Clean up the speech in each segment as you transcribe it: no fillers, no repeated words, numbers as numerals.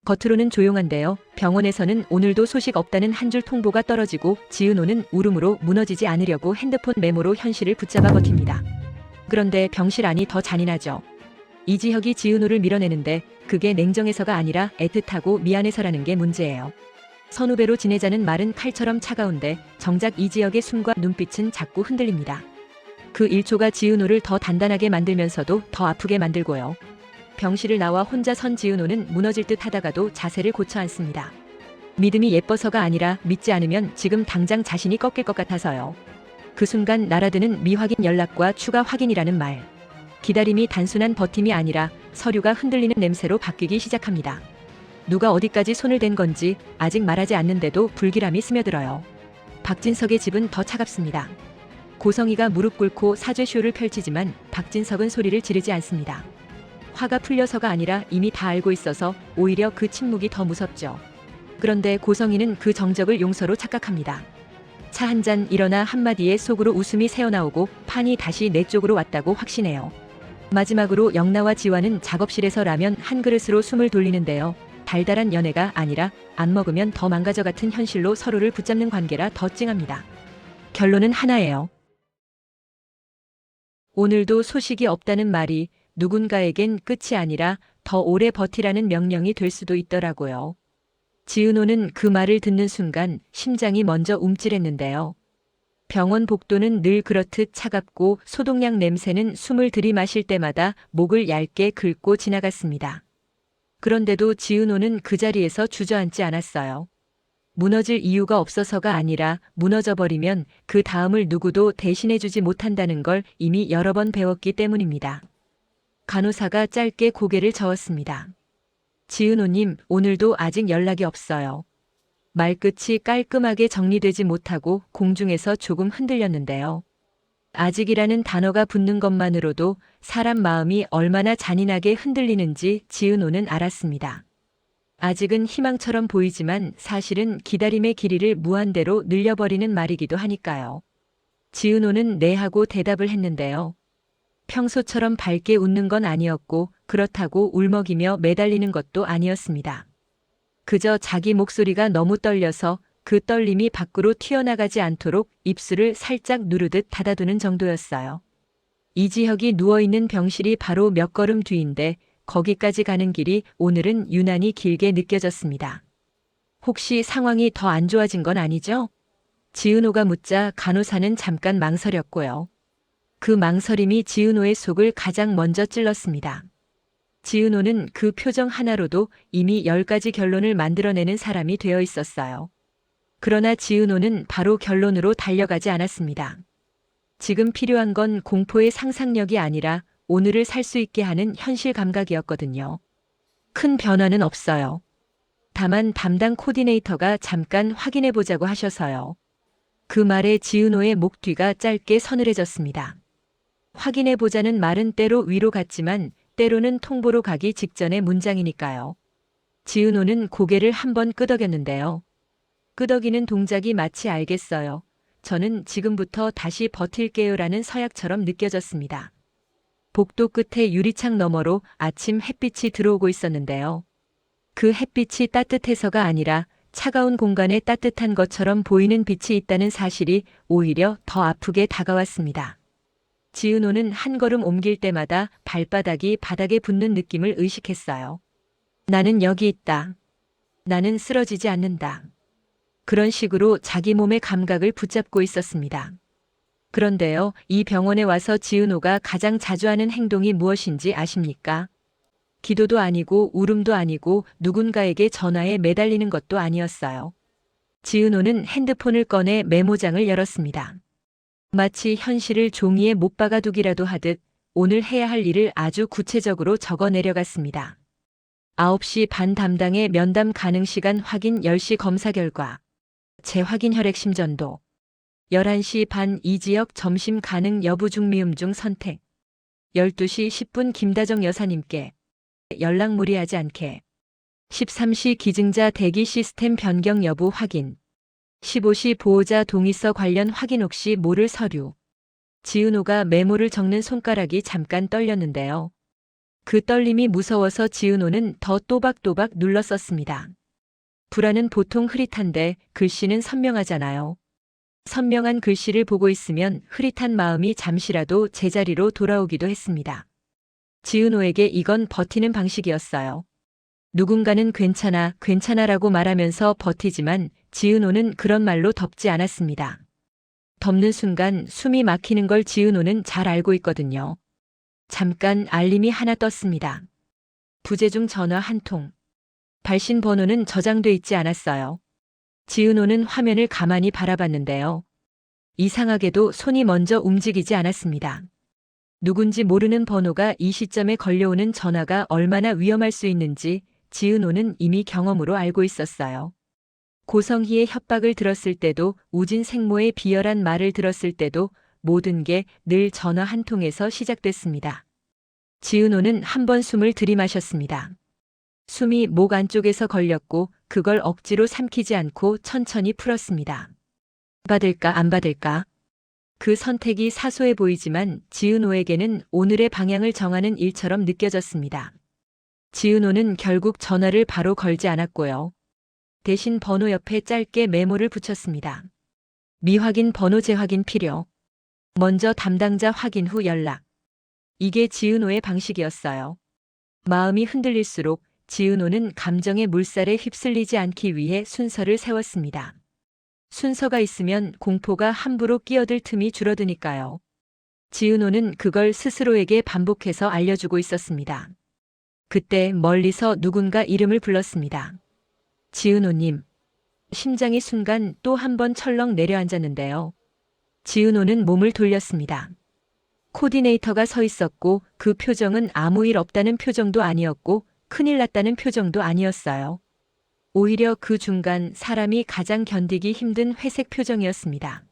겉으로는 조용한데요. 병원에서는 오늘도 소식 없다는 한 줄 통보가 떨어지고 지은호는 울음으로 무너지지 않으려고 핸드폰 메모로 현실을 붙잡아 버팁니다. 그런데 병실 안이 더 잔인하죠. 이지혁이 지은호를 밀어내는데 그게 냉정해서가 아니라 애틋하고 미안해서라는 게 문제예요. 선후배로 지내자는 말은 칼처럼 차가운데 정작 이지혁의 숨과 눈빛은 자꾸 흔들립니다. 그 1초가 지은호를 더 단단하게 만들면서도 더 아프게 만들고요. 병실을 나와 혼자 선 지은호는 무너질 듯 하다가도 자세를 고쳐 앉습니다. 믿음이 예뻐서가 아니라 믿지 않으면 지금 당장 자신이 꺾일 것 같아서요. 그 순간 날아드는 미확인 연락과 추가 확인이라는 말. 기다림이 단순한 버팀이 아니라 서류가 흔들리는 냄새로 바뀌기 시작합니다. 누가 어디까지 손을 댄 건지 아직 말하지 않는데도 불길함이 스며들어요. 박진석의 집은 더 차갑습니다. 고성희가 무릎 꿇고 사죄쇼를 펼치지만 박진석은 소리를 지르지 않습니다. 화가 풀려서가 아니라 이미 다 알고 있어서 오히려 그 침묵이 더 무섭죠. 그런데 고성희는 그 정적을 용서로 착각합니다. 차 한 잔 일어나 한마디에 속으로 웃음이 새어나오고 판이 다시 내 쪽으로 왔다고 확신해요. 마지막으로 영나와 지화는 작업실에서 라면 한 그릇으로 숨을 돌리는데요. 달달한 연애가 아니라 안 먹으면 더 망가져 같은 현실로 서로를 붙잡는 관계라 더 찡합니다. 결론은 하나예요. 오늘도 소식이 없다는 말이 누군가에겐 끝이 아니라 더 오래 버티라는 명령이 될 수도 있더라고요. 지은호는 그 말을 듣는 순간 심장이 먼저 움찔했는데요. 병원 복도는 늘 그렇듯 차갑고 소독약 냄새는 숨을 들이마실 때마다 목을 얇게 긁고 지나갔습니다. 그런데도 지은호는 그 자리에서 주저앉지 않았어요. 무너질 이유가 없어서가 아니라 무너져버리면 그 다음을 누구도 대신해주지 못한다는 걸 이미 여러 번 배웠기 때문입니다. 간호사가 짧게 고개를 저었습니다. 지은호님, 오늘도 아직 연락이 없어요. 말끝이 깔끔하게 정리되지 못하고 공중에서 조금 흔들렸는데요. 아직이라는 단어가 붙는 것만으로도 사람 마음이 얼마나 잔인하게 흔들리는지 지은호는 알았습니다. 아직은 희망처럼 보이지만 사실은 기다림의 길이를 무한대로 늘려버리는 말이기도 하니까요. 지은호는 네 하고 대답을 했는데요. 평소처럼 밝게 웃는 건 아니었고 그렇다고 울먹이며 매달리는 것도 아니었습니다. 그저 자기 목소리가 너무 떨려서 그 떨림이 밖으로 튀어나가지 않도록 입술을 살짝 누르듯 닫아두는 정도였어요. 이지혁이 누워있는 병실이 바로 몇 걸음 뒤인데 거기까지 가는 길이 오늘은 유난히 길게 느껴졌습니다. 혹시 상황이 더 안 좋아진 건 아니죠? 지은호가 묻자 간호사는 잠깐 망설였고요. 그 망설임이 지은호의 속을 가장 먼저 찔렀습니다. 지은호는 그 표정 하나로도 이미 10가지 결론을 만들어내는 사람이 되어 있었어요. 그러나 지은호는 바로 결론으로 달려가지 않았습니다. 지금 필요한 건 공포의 상상력이 아니라 오늘을 살 수 있게 하는 현실 감각이었거든요. 큰 변화는 없어요. 다만 담당 코디네이터가 잠깐 확인해보자고 하셔서요. 그 말에 지은호의 목 뒤가 짧게 서늘해졌습니다. 확인해보자는 말은 때로 위로 갔지만 때로는 통보로 가기 직전의 문장이니까요. 지은호는 고개를 한번 끄덕였는데요. 끄덕이는 동작이 마치 알겠어요. 저는 지금부터 다시 버틸게요라는 서약처럼 느껴졌습니다. 복도 끝에 유리창 너머로 아침 햇빛이 들어오고 있었는데요. 그 햇빛이 따뜻해서가 아니라 차가운 공간에 따뜻한 것처럼 보이는 빛이 있다는 사실이 오히려 더 아프게 다가왔습니다. 지은호는 한 걸음 옮길 때마다 발바닥이 바닥에 붙는 느낌을 의식했어요. 나는 여기 있다. 나는 쓰러지지 않는다. 그런 식으로 자기 몸의 감각을 붙잡고 있었습니다. 그런데요, 이 병원에 와서 지은호가 가장 자주 하는 행동이 무엇인지 아십니까? 기도도 아니고 울음도 아니고 누군가에게 전화에 매달리는 것도 아니었어요. 지은호는 핸드폰을 꺼내 메모장을 열었습니다. 마치 현실을 종이에 못 박아두기라도 하듯 오늘 해야 할 일을 아주 구체적으로 적어 내려갔습니다. 9시 반 담당의 면담 가능 시간 확인 10시 검사 결과 재확인 혈액 심전도 11시 반 이지혁 점심 가능 여부 중미음 중 선택 12시 10분 김다정 여사님께 연락 무리하지 않게 13시 기증자 대기 시스템 변경 여부 확인 15시 보호자 동의서 관련 확인 혹시 모를 서류. 지은호가 메모를 적는 손가락이 잠깐 떨렸는데요. 그 떨림이 무서워서 지은호는 더 또박또박 눌렀었습니다. 불안은 보통 흐릿한데 글씨는 선명하잖아요. 선명한 글씨를 보고 있으면 흐릿한 마음이 잠시라도 제자리로 돌아오기도 했습니다. 지은호에게 이건 버티는 방식이었어요. 누군가는 괜찮아, 괜찮아라고 말하면서 버티지만 지은호는 그런 말로 덮지 않았습니다. 덮는 순간 숨이 막히는 걸 지은호는 잘 알고 있거든요. 잠깐 알림이 하나 떴습니다. 부재중 전화 한 통. 발신 번호는 저장돼 있지 않았어요. 지은호는 화면을 가만히 바라봤는데요. 이상하게도 손이 먼저 움직이지 않았습니다. 누군지 모르는 번호가 이 시점에 걸려오는 전화가 얼마나 위험할 수 있는지 지은호는 이미 경험으로 알고 있었어요. 고성희의 협박을 들었을 때도 우진 생모의 비열한 말을 들었을 때도 모든 게 늘 전화 한 통에서 시작됐습니다. 지은호는 한 번 숨을 들이마셨습니다. 숨이 목 안쪽에서 걸렸고 그걸 억지로 삼키지 않고 천천히 풀었습니다. 받을까 안 받을까? 그 선택이 사소해 보이지만 지은호에게는 오늘의 방향을 정하는 일처럼 느껴졌습니다. 지은호는 결국 전화를 바로 걸지 않았고요. 대신 번호 옆에 짧게 메모를 붙였습니다. 미확인 번호 재확인 필요. 먼저 담당자 확인 후 연락. 이게 지은호의 방식이었어요. 마음이 흔들릴수록 지은호는 감정의 물살에 휩쓸리지 않기 위해 순서를 세웠습니다. 순서가 있으면 공포가 함부로 끼어들 틈이 줄어드니까요. 지은호는 그걸 스스로에게 반복해서 알려주고 있었습니다. 그때 멀리서 누군가 이름을 불렀습니다. 지은호님. 심장이 순간 또 한 번 철렁 내려앉았는데요. 지은호는 몸을 돌렸습니다. 코디네이터가 서 있었고 그 표정은 아무 일 없다는 표정도 아니었고 큰일 났다는 표정도 아니었어요. 오히려 그 중간 사람이 가장 견디기 힘든 회색 표정이었습니다.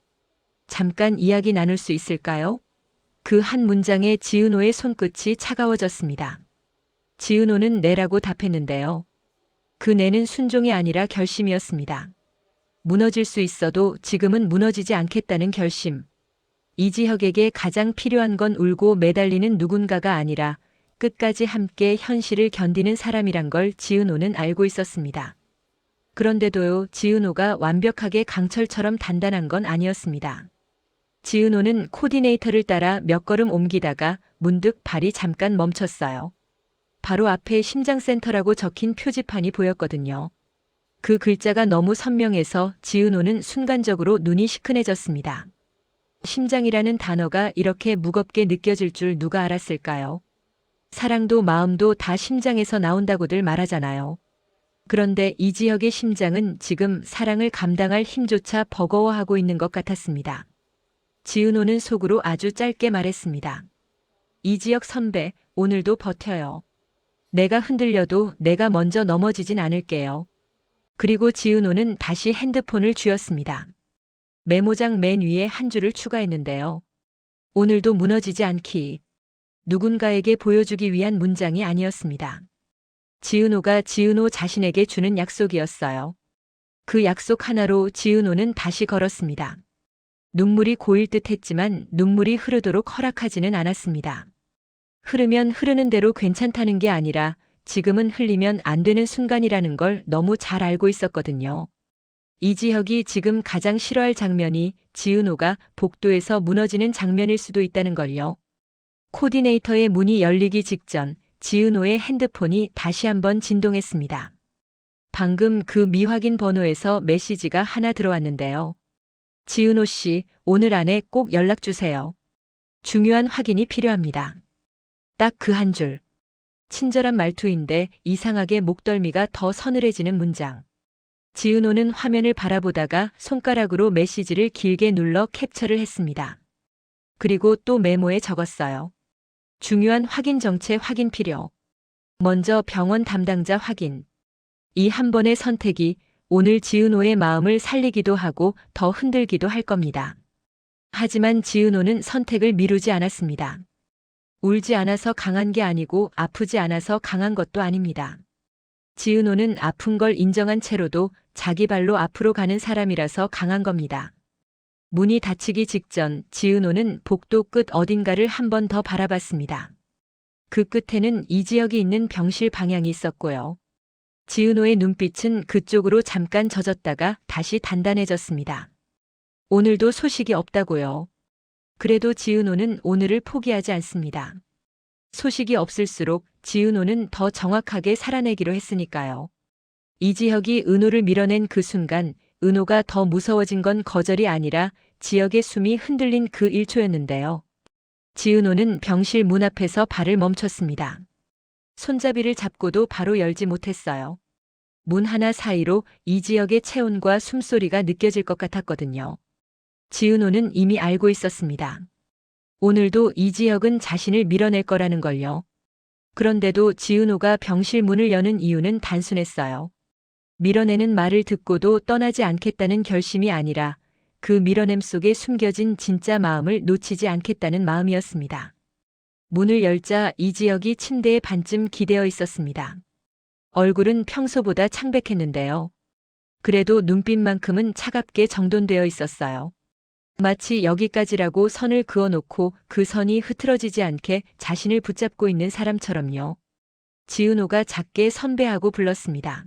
잠깐 이야기 나눌 수 있을까요? 그 한 문장에 지은호의 손끝이 차가워졌습니다. 지은호는 네라고 답했는데요. 그 네는 순종이 아니라 결심이었습니다. 무너질 수 있어도 지금은 무너지지 않겠다는 결심. 이지혁에게 가장 필요한 건 울고 매달리는 누군가가 아니라 끝까지 함께 현실을 견디는 사람이란 걸 지은호는 알고 있었습니다. 그런데도요, 지은호가 완벽하게 강철처럼 단단한 건 아니었습니다. 지은호는 코디네이터를 따라 몇 걸음 옮기다가 문득 발이 잠깐 멈췄어요. 바로 앞에 심장센터라고 적힌 표지판이 보였거든요. 그 글자가 너무 선명해서 지은호는 순간적으로 눈이 시큰해졌습니다. 심장이라는 단어가 이렇게 무겁게 느껴질 줄 누가 알았을까요? 사랑도 마음도 다 심장에서 나온다고들 말하잖아요. 그런데 이지혁의 심장은 지금 사랑을 감당할 힘조차 버거워하고 있는 것 같았습니다. 지은호는 속으로 아주 짧게 말했습니다. 이지혁 선배, 오늘도 버텨요. 내가 흔들려도 내가 먼저 넘어지진 않을게요. 그리고 지은호는 다시 핸드폰을 쥐었습니다. 메모장 맨 위에 한 줄을 추가했는데요. 오늘도 무너지지 않기. 누군가에게 보여주기 위한 문장이 아니었습니다. 지은호가 지은호 자신에게 주는 약속이었어요. 그 약속 하나로 지은호는 다시 걸었습니다. 눈물이 고일 듯 했지만 눈물이 흐르도록 허락하지는 않았습니다. 흐르면 흐르는 대로 괜찮다는 게 아니라 지금은 흘리면 안 되는 순간이라는 걸 너무 잘 알고 있었거든요. 이지혁이 지금 가장 싫어할 장면이 지은호가 복도에서 무너지는 장면일 수도 있다는 걸요. 코디네이터의 문이 열리기 직전 지은호의 핸드폰이 다시 한번 진동했습니다. 방금 그 미확인 번호에서 메시지가 하나 들어왔는데요. 지은호 씨, 오늘 안에 꼭 연락 주세요. 중요한 확인이 필요합니다. 딱 그 한 줄. 친절한 말투인데 이상하게 목덜미가 더 서늘해지는 문장. 지은호는 화면을 바라보다가 손가락으로 메시지를 길게 눌러 캡처를 했습니다. 그리고 또 메모에 적었어요. 중요한 확인 정체 확인 필요. 먼저 병원 담당자 확인. 이 한 번의 선택이 오늘 지은호의 마음을 살리기도 하고 더 흔들기도 할 겁니다. 하지만 지은호는 선택을 미루지 않았습니다. 울지 않아서 강한 게 아니고 아프지 않아서 강한 것도 아닙니다. 지은호는 아픈 걸 인정한 채로도 자기 발로 앞으로 가는 사람이라서 강한 겁니다. 문이 닫히기 직전 지은호는 복도 끝 어딘가를 한 번 더 바라봤습니다. 그 끝에는 이지혁이 있는 병실 방향이 있었고요. 지은호의 눈빛은 그쪽으로 잠깐 젖었다가 다시 단단해졌습니다. 오늘도 소식이 없다고요. 그래도 지은호는 오늘을 포기하지 않습니다. 소식이 없을수록 지은호는 더 정확하게 살아내기로 했으니까요. 이지혁이 은호를 밀어낸 그 순간 은호가 더 무서워진 건 거절이 아니라 지혁의 숨이 흔들린 그 1초였는데요. 지은호는 병실 문 앞에서 발을 멈췄습니다. 손잡이를 잡고도 바로 열지 못했어요. 문 하나 사이로 이지혁의 체온과 숨소리가 느껴질 것 같았거든요. 지은호는 이미 알고 있었습니다. 오늘도 이지혁은 자신을 밀어낼 거라는 걸요. 그런데도 지은호가 병실 문을 여는 이유는 단순했어요. 밀어내는 말을 듣고도 떠나지 않겠다는 결심이 아니라 그 밀어냄 속에 숨겨진 진짜 마음을 놓치지 않겠다는 마음이었습니다. 문을 열자 이지혁이 침대에 반쯤 기대어 있었습니다. 얼굴은 평소보다 창백했는데요. 그래도 눈빛만큼은 차갑게 정돈되어 있었어요. 마치 여기까지라고 선을 그어놓고 그 선이 흐트러지지 않게 자신을 붙잡고 있는 사람처럼요. 지은호가 작게 선배하고 불렀습니다.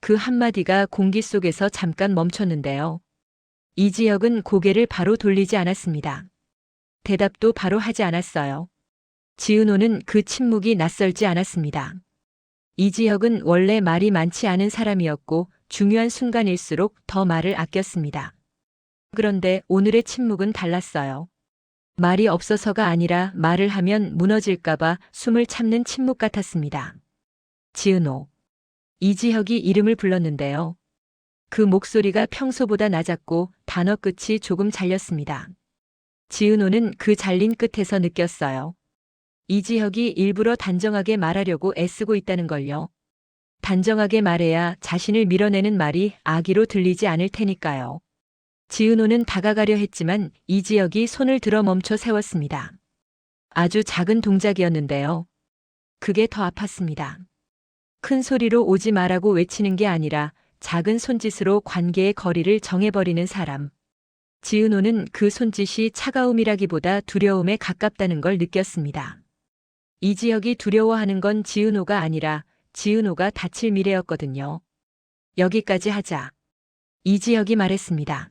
그 한마디가 공기 속에서 잠깐 멈췄는데요. 이지혁은 고개를 바로 돌리지 않았습니다. 대답도 바로 하지 않았어요. 지은호는 그 침묵이 낯설지 않았습니다. 이지혁은 원래 말이 많지 않은 사람이었고 중요한 순간일수록 더 말을 아꼈습니다. 그런데 오늘의 침묵은 달랐어요. 말이 없어서가 아니라 말을 하면 무너질까봐 숨을 참는 침묵 같았습니다. 지은호. 이지혁이 이름을 불렀는데요. 그 목소리가 평소보다 낮았고 단어 끝이 조금 잘렸습니다. 지은호는 그 잘린 끝에서 느꼈어요. 이지혁이 일부러 단정하게 말하려고 애쓰고 있다는 걸요. 단정하게 말해야 자신을 밀어내는 말이 악의로 들리지 않을 테니까요. 지은호는 다가가려 했지만 이지혁이 손을 들어 멈춰 세웠습니다. 아주 작은 동작이었는데요. 그게 더 아팠습니다. 큰 소리로 오지 말라고 외치는 게 아니라 작은 손짓으로 관계의 거리를 정해버리는 사람. 지은호는 그 손짓이 차가움이라기보다 두려움에 가깝다는 걸 느꼈습니다. 이지혁이 두려워하는 건 지은호가 아니라 지은호가 다칠 미래였거든요. 여기까지 하자. 이지혁이 말했습니다.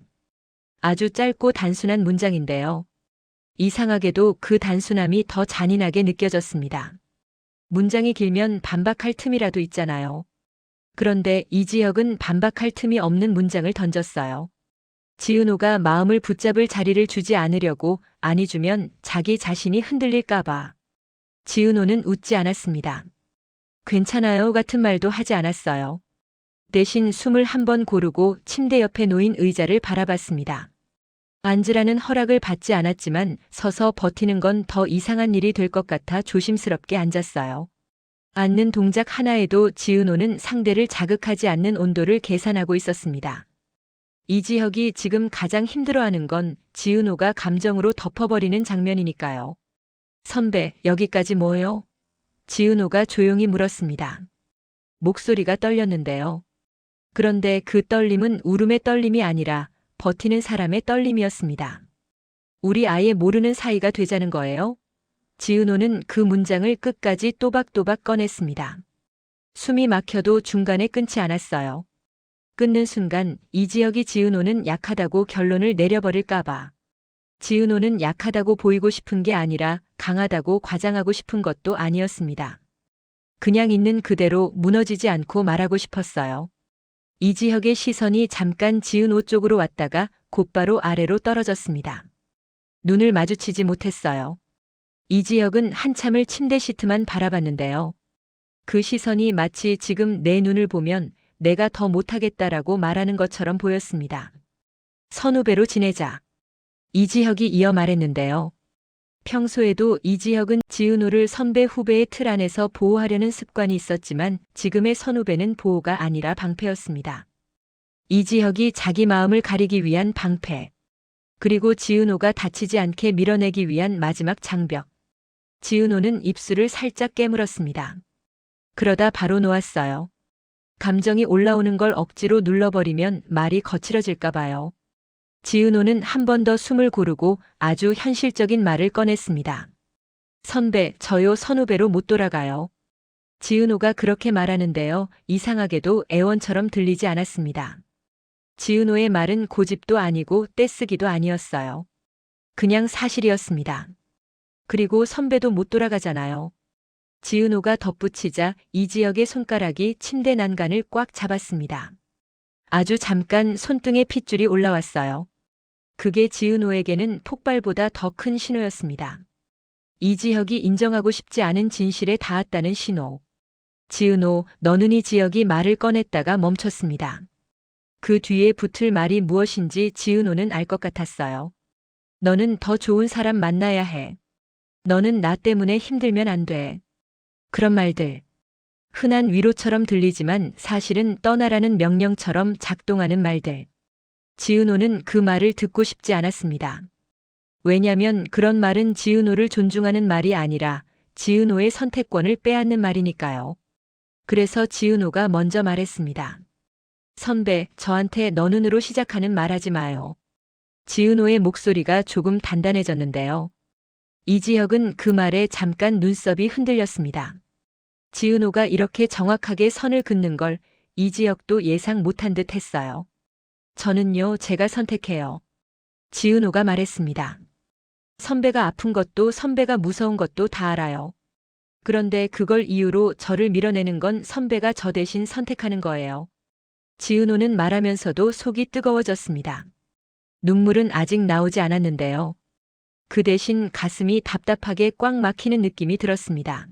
아주 짧고 단순한 문장인데요. 이상하게도 그 단순함이 더 잔인하게 느껴졌습니다. 문장이 길면 반박할 틈이라도 있잖아요. 그런데 이지혁은 반박할 틈이 없는 문장을 던졌어요. 지은호가 마음을 붙잡을 자리를 주지 않으려고 아니 주면 자기 자신이 흔들릴까봐. 지은호는 웃지 않았습니다. 괜찮아요 같은 말도 하지 않았어요. 대신 숨을 한번 고르고 침대 옆에 놓인 의자를 바라봤습니다. 앉으라는 허락을 받지 않았지만 서서 버티는 건 더 이상한 일이 될 것 같아 조심스럽게 앉았어요. 앉는 동작 하나에도 지은호는 상대를 자극하지 않는 온도를 계산하고 있었습니다. 이지혁이 지금 가장 힘들어하는 건 지은호가 감정으로 덮어버리는 장면이니까요. 선배, 여기까지 뭐예요? 지은호가 조용히 물었습니다. 목소리가 떨렸는데요. 그런데 그 떨림은 울음의 떨림이 아니라 버티는 사람의 떨림이었습니다. 우리 아예 모르는 사이가 되자는 거예요? 지은호는 그 문장을 끝까지 또박또박 꺼냈습니다. 숨이 막혀도 중간에 끊지 않았어요. 끊는 순간 이지혁이 지은호는 약하다고 결론을 내려버릴까봐. 지은호는 약하다고 보이고 싶은 게 아니라 강하다고 과장하고 싶은 것도 아니었습니다. 그냥 있는 그대로 무너지지 않고 말하고 싶었어요. 이지혁의 시선이 잠깐 지은호 쪽으로 왔다가 곧바로 아래로 떨어졌습니다. 눈을 마주치지 못했어요. 이지혁은 한참을 침대 시트만 바라봤는데요. 그 시선이 마치 지금 내 눈을 보면 내가 더 못하겠다라고 말하는 것처럼 보였습니다. 선후배로 지내자. 이지혁이 이어 말했는데요. 평소에도 이지혁은 지은호를 선배 후배의 틀 안에서 보호하려는 습관이 있었지만 지금의 선후배는 보호가 아니라 방패였습니다. 이지혁이 자기 마음을 가리기 위한 방패. 그리고 지은호가 다치지 않게 밀어내기 위한 마지막 장벽. 지은호는 입술을 살짝 깨물었습니다. 그러다 바로 놓았어요. 감정이 올라오는 걸 억지로 눌러버리면 말이 거칠어질까 봐요. 지은호는 한 번 더 숨을 고르고 아주 현실적인 말을 꺼냈습니다. 선배, 저요 선후배로 못 돌아가요. 지은호가 그렇게 말하는데요. 이상하게도 애원처럼 들리지 않았습니다. 지은호의 말은 고집도 아니고 떼쓰기도 아니었어요. 그냥 사실이었습니다. 그리고 선배도 못 돌아가잖아요. 지은호가 덧붙이자 이지혁의 손가락이 침대 난간을 꽉 잡았습니다. 아주 잠깐 손등에 핏줄이 올라왔어요. 그게 지은호에게는 폭발보다 더 큰 신호였습니다. 이지혁이 인정하고 싶지 않은 진실에 닿았다는 신호. 지은호, 너는 이지혁이 말을 꺼냈다가 멈췄습니다. 그 뒤에 붙을 말이 무엇인지 지은호는 알 것 같았어요. 너는 더 좋은 사람 만나야 해. 너는 나 때문에 힘들면 안 돼. 그런 말들. 흔한 위로처럼 들리지만 사실은 떠나라는 명령처럼 작동하는 말들. 지은호는 그 말을 듣고 싶지 않았습니다. 왜냐면 그런 말은 지은호를 존중하는 말이 아니라 지은호의 선택권을 빼앗는 말이니까요. 그래서 지은호가 먼저 말했습니다. 선배, 저한테 너는으로 시작하는 말하지 마요. 지은호의 목소리가 조금 단단해졌는데요. 이지혁은 그 말에 잠깐 눈썹이 흔들렸습니다. 지은호가 이렇게 정확하게 선을 긋는 걸 이지혁도 예상 못한 듯 했어요. 저는요, 제가 선택해요. 지은호가 말했습니다. 선배가 아픈 것도 선배가 무서운 것도 다 알아요. 그런데 그걸 이유로 저를 밀어내는 건 선배가 저 대신 선택하는 거예요. 지은호는 말하면서도 속이 뜨거워졌습니다. 눈물은 아직 나오지 않았는데요. 그 대신 가슴이 답답하게 꽉 막히는 느낌이 들었습니다.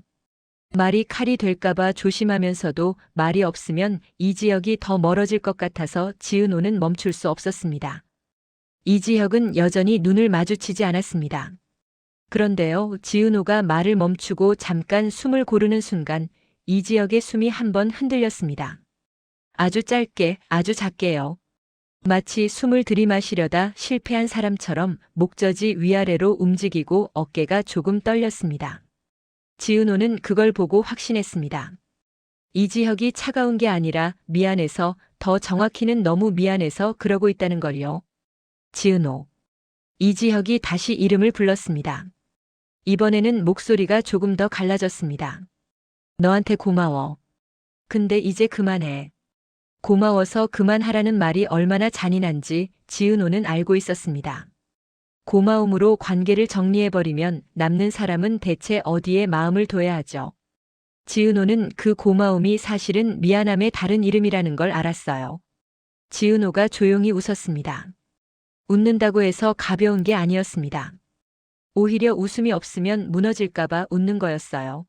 말이 칼이 될까봐 조심하면서도 말이 없으면 이지혁이 더 멀어질 것 같아서 지은호는 멈출 수 없었습니다. 이지혁은 여전히 눈을 마주치지 않았습니다. 그런데요, 지은호가 말을 멈추고 잠깐 숨을 고르는 순간 이지혁의 숨이 한번 흔들렸습니다. 아주 짧게, 아주 작게요. 마치 숨을 들이마시려다 실패한 사람처럼 목젖이 위아래로 움직이고 어깨가 조금 떨렸습니다. 지은호는 그걸 보고 확신했습니다. 이지혁이 차가운 게 아니라 미안해서, 더 정확히는 너무 미안해서 그러고 있다는 걸요. 지은호. 이지혁이 다시 이름을 불렀습니다. 이번에는 목소리가 조금 더 갈라졌습니다. 너한테 고마워. 근데 이제 그만해. 고마워서 그만하라는 말이 얼마나 잔인한지 지은호는 알고 있었습니다. 고마움으로 관계를 정리해버리면 남는 사람은 대체 어디에 마음을 둬야 하죠. 지은호는 그 고마움이 사실은 미안함의 다른 이름이라는 걸 알았어요. 지은호가 조용히 웃었습니다. 웃는다고 해서 가벼운 게 아니었습니다. 오히려 웃음이 없으면 무너질까봐 웃는 거였어요.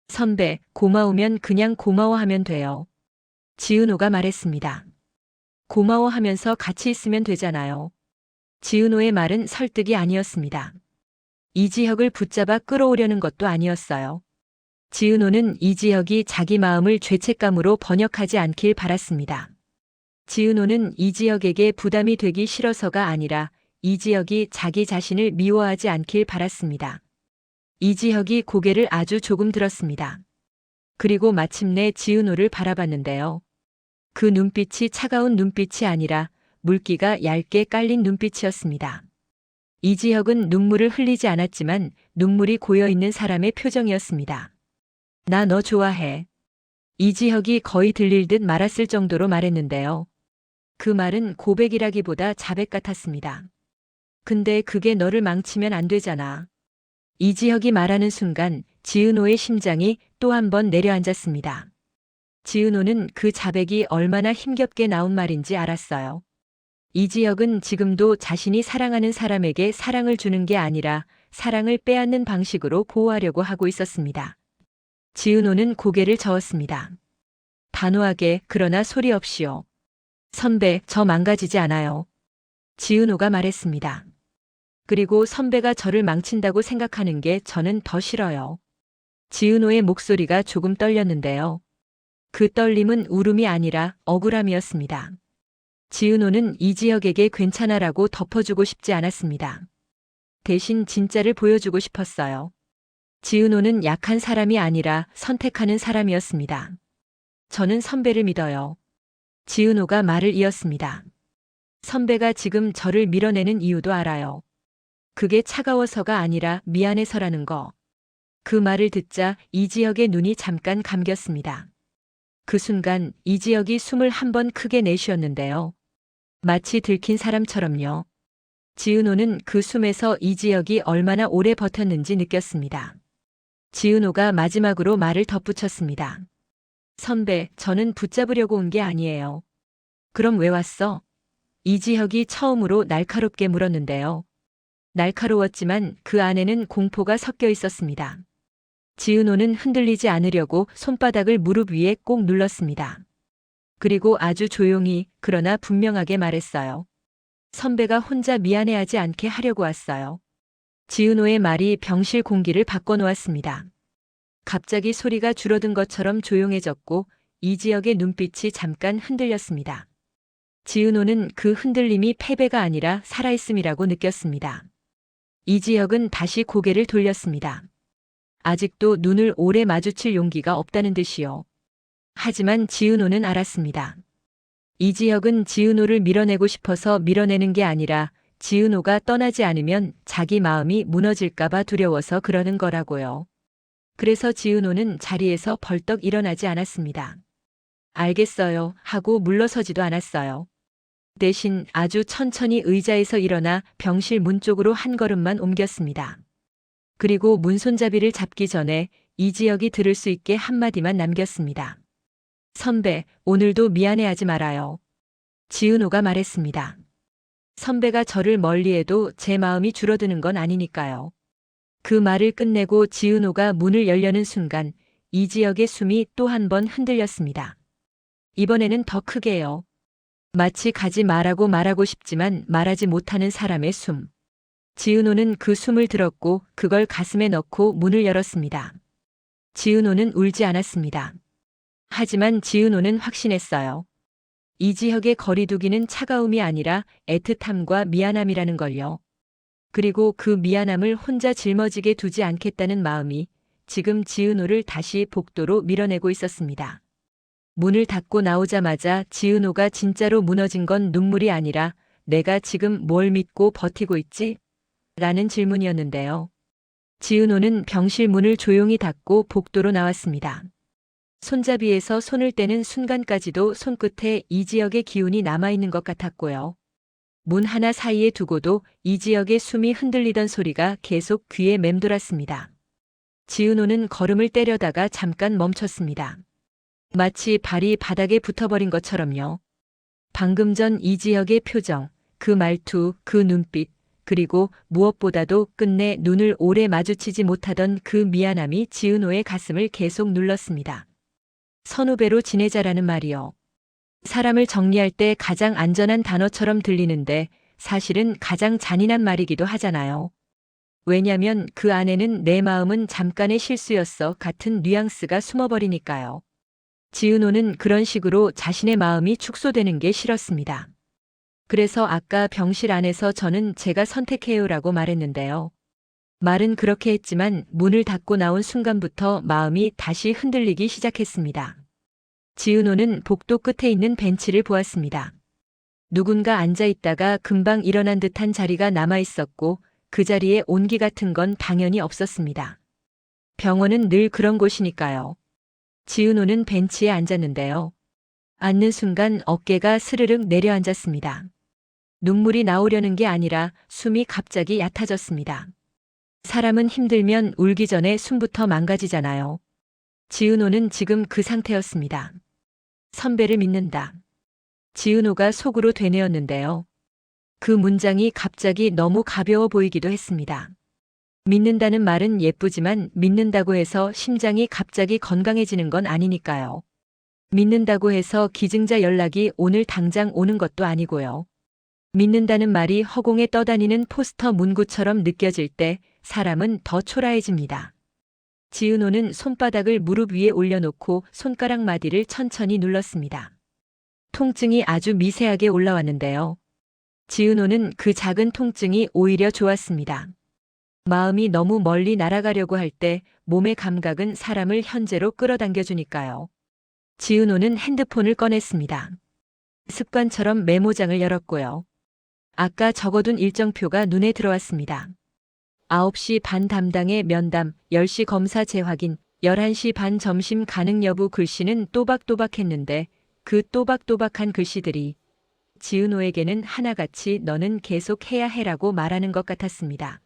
선배, 고마우면 그냥 고마워하면 돼요. 지은호가 말했습니다. 고마워하면서 같이 있으면 되잖아요. 지은호의 말은 설득이 아니었습니다. 이지혁을 붙잡아 끌어오려는 것도 아니었어요. 지은호는 이지혁이 자기 마음을 죄책감으로 번역하지 않길 바랐습니다. 지은호는 이지혁에게 부담이 되기 싫어서가 아니라 이지혁이 자기 자신을 미워하지 않길 바랐습니다. 이지혁이 고개를 아주 조금 들었습니다. 그리고 마침내 지은호를 바라봤는데요. 그 눈빛이 차가운 눈빛이 아니라 물기가 얇게 깔린 눈빛이었습니다. 이지혁은 눈물을 흘리지 않았지만 눈물이 고여있는 사람의 표정이었습니다. 나 너 좋아해. 이지혁이 거의 들릴 듯 말았을 정도로 말했는데요. 그 말은 고백이라기보다 자백 같았습니다. 근데 그게 너를 망치면 안 되잖아. 이지혁이 말하는 순간 지은호의 심장이 또 한 번 내려앉았습니다. 지은호는 그 자백이 얼마나 힘겹게 나온 말인지 알았어요. 이지혁은 지금도 자신이 사랑하는 사람에게 사랑을 주는 게 아니라 사랑을 빼앗는 방식으로 보호하려고 하고 있었습니다. 지은호는 고개를 저었습니다. 단호하게, 그러나 소리 없이요. 선배, 저 망가지지 않아요. 지은호가 말했습니다. 그리고 선배가 저를 망친다고 생각하는 게 저는 더 싫어요. 지은호의 목소리가 조금 떨렸는데요. 그 떨림은 울음이 아니라 억울함이었습니다. 지은호는 이지혁에게 괜찮아라고 덮어주고 싶지 않았습니다. 대신 진짜를 보여주고 싶었어요. 지은호는 약한 사람이 아니라 선택하는 사람이었습니다. 저는 선배를 믿어요. 지은호가 말을 이었습니다. 선배가 지금 저를 밀어내는 이유도 알아요. 그게 차가워서가 아니라 미안해서라는 거. 그 말을 듣자 이지혁의 눈이 잠깐 감겼습니다. 그 순간 이지혁이 숨을 한 번 크게 내쉬었는데요. 마치 들킨 사람처럼요. 지은호는 그 숨에서 이지혁이 얼마나 오래 버텼는지 느꼈습니다. 지은호가 마지막으로 말을 덧붙였습니다. 선배, 저는 붙잡으려고 온 게 아니에요. 그럼 왜 왔어? 이지혁이 처음으로 날카롭게 물었는데요. 날카로웠지만 그 안에는 공포가 섞여 있었습니다. 지은호는 흔들리지 않으려고 손바닥을 무릎 위에 꼭 눌렀습니다. 그리고 아주 조용히 그러나 분명하게 말했어요. 선배가 혼자 미안해하지 않게 하려고 왔어요. 지은호의 말이 병실 공기를 바꿔놓았습니다. 갑자기 소리가 줄어든 것처럼 조용해졌고 이지혁의 눈빛이 잠깐 흔들렸습니다. 지은호는 그 흔들림이 패배가 아니라 살아있음이라고 느꼈습니다. 이지혁은 다시 고개를 돌렸습니다. 아직도 눈을 오래 마주칠 용기가 없다는 듯이요. 하지만 지은호는 알았습니다. 이지혁은 지은호를 밀어내고 싶어서 밀어내는 게 아니라 지은호가 떠나지 않으면 자기 마음이 무너질까봐 두려워서 그러는 거라고요. 그래서 지은호는 자리에서 벌떡 일어나지 않았습니다. 알겠어요 하고 물러서지도 않았어요. 대신 아주 천천히 의자에서 일어나 병실 문 쪽으로 한 걸음만 옮겼습니다. 그리고 문손잡이를 잡기 전에 이지혁이 들을 수 있게 한마디만 남겼습니다. 선배, 오늘도 미안해하지 말아요. 지은호가 말했습니다. 선배가 저를 멀리해도 제 마음이 줄어드는 건 아니니까요. 그 말을 끝내고 지은호가 문을 열려는 순간 이지혁의 숨이 또 한 번 흔들렸습니다. 이번에는 더 크게요. 마치 가지 말하고 싶지만 말하지 못하는 사람의 숨. 지은호는 그 숨을 들었고 그걸 가슴에 넣고 문을 열었습니다. 지은호는 울지 않았습니다. 하지만 지은호는 확신했어요. 이지혁의 거리두기는 차가움이 아니라 애틋함과 미안함이라는 걸요. 그리고 그 미안함을 혼자 짊어지게 두지 않겠다는 마음이 지금 지은호를 다시 복도로 밀어내고 있었습니다. 문을 닫고 나오자마자 지은호가 진짜로 무너진 건 눈물이 아니라 내가 지금 뭘 믿고 버티고 있지? 라는 질문이었는데요. 지은호는 병실 문을 조용히 닫고 복도로 나왔습니다. 손잡이에서 손을 떼는 순간까지도 손끝에 이지혁의 기운이 남아있는 것 같았고요. 문 하나 사이에 두고도 이지혁의 숨이 흔들리던 소리가 계속 귀에 맴돌았습니다. 지은호는 걸음을 때려다가 잠깐 멈췄습니다. 마치 발이 바닥에 붙어버린 것처럼요. 방금 전 이지혁의 표정, 그 말투, 그 눈빛, 그리고 무엇보다도 끝내 눈을 오래 마주치지 못하던 그 미안함이 지은호의 가슴을 계속 눌렀습니다. 선후배로 지내자라는 말이요. 사람을 정리할 때 가장 안전한 단어처럼 들리는데 사실은 가장 잔인한 말이기도 하잖아요. 왜냐면 그 안에는 내 마음은 잠깐의 실수였어 같은 뉘앙스가 숨어버리니까요. 지은호는 그런 식으로 자신의 마음이 축소되는 게 싫었습니다. 그래서 아까 병실 안에서 저는 제가 선택해요라고 말했는데요. 말은 그렇게 했지만 문을 닫고 나온 순간부터 마음이 다시 흔들리기 시작했습니다. 지은호는 복도 끝에 있는 벤치를 보았습니다. 누군가 앉아 있다가 금방 일어난 듯한 자리가 남아 있었고 그 자리에 온기 같은 건 당연히 없었습니다. 병원은 늘 그런 곳이니까요. 지은호는 벤치에 앉았는데요. 앉는 순간 어깨가 스르륵 내려앉았습니다. 눈물이 나오려는 게 아니라 숨이 갑자기 얕아졌습니다. 사람은 힘들면 울기 전에 숨부터 망가지잖아요. 지은호는 지금 그 상태였습니다. 선배를 믿는다. 지은호가 속으로 되뇌었는데요. 그 문장이 갑자기 너무 가벼워 보이기도 했습니다. 믿는다는 말은 예쁘지만 믿는다고 해서 심장이 갑자기 건강해지는 건 아니니까요. 믿는다고 해서 기증자 연락이 오늘 당장 오는 것도 아니고요. 믿는다는 말이 허공에 떠다니는 포스터 문구처럼 느껴질 때 사람은 더 초라해집니다. 지은호는 손바닥을 무릎 위에 올려놓고 손가락 마디를 천천히 눌렀습니다. 통증이 아주 미세하게 올라왔는데요. 지은호는 그 작은 통증이 오히려 좋았습니다. 마음이 너무 멀리 날아가려고 할 때 몸의 감각은 사람을 현재로 끌어당겨주니까요. 지은호는 핸드폰을 꺼냈습니다. 습관처럼 메모장을 열었고요. 아까 적어둔 일정표가 눈에 들어왔습니다. 9시 반 담당의 면담, 10시 검사 재확인, 11시 반 점심 가능 여부 글씨는 또박또박했는데 그 또박또박한 글씨들이 지은호에게는 하나같이 너는 계속 해야 해라고 말하는 것 같았습니다.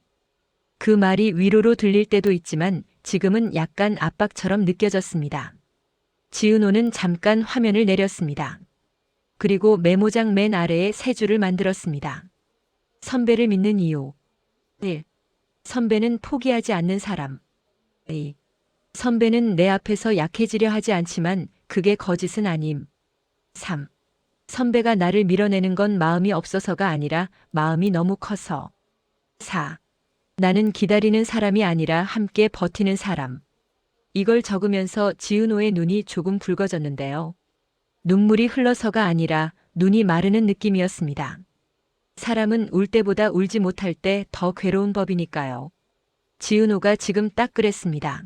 그 말이 위로로 들릴 때도 있지만 지금은 약간 압박처럼 느껴졌습니다. 지은호는 잠깐 화면을 내렸습니다. 그리고 메모장 맨 아래에 세 줄을 만들었습니다. 선배를 믿는 이유. 1. 선배는 포기하지 않는 사람. 2. 선배는 내 앞에서 약해지려 하지 않지만 그게 거짓은 아님. 3. 선배가 나를 밀어내는 건 마음이 없어서가 아니라 마음이 너무 커서. 4. 나는 기다리는 사람이 아니라 함께 버티는 사람. 이걸 적으면서 지은호의 눈이 조금 붉어졌는데요. 눈물이 흘러서가 아니라 눈이 마르는 느낌이었습니다. 사람은 울 때보다 울지 못할 때 더 괴로운 법이니까요. 지은호가 지금 딱 그랬습니다.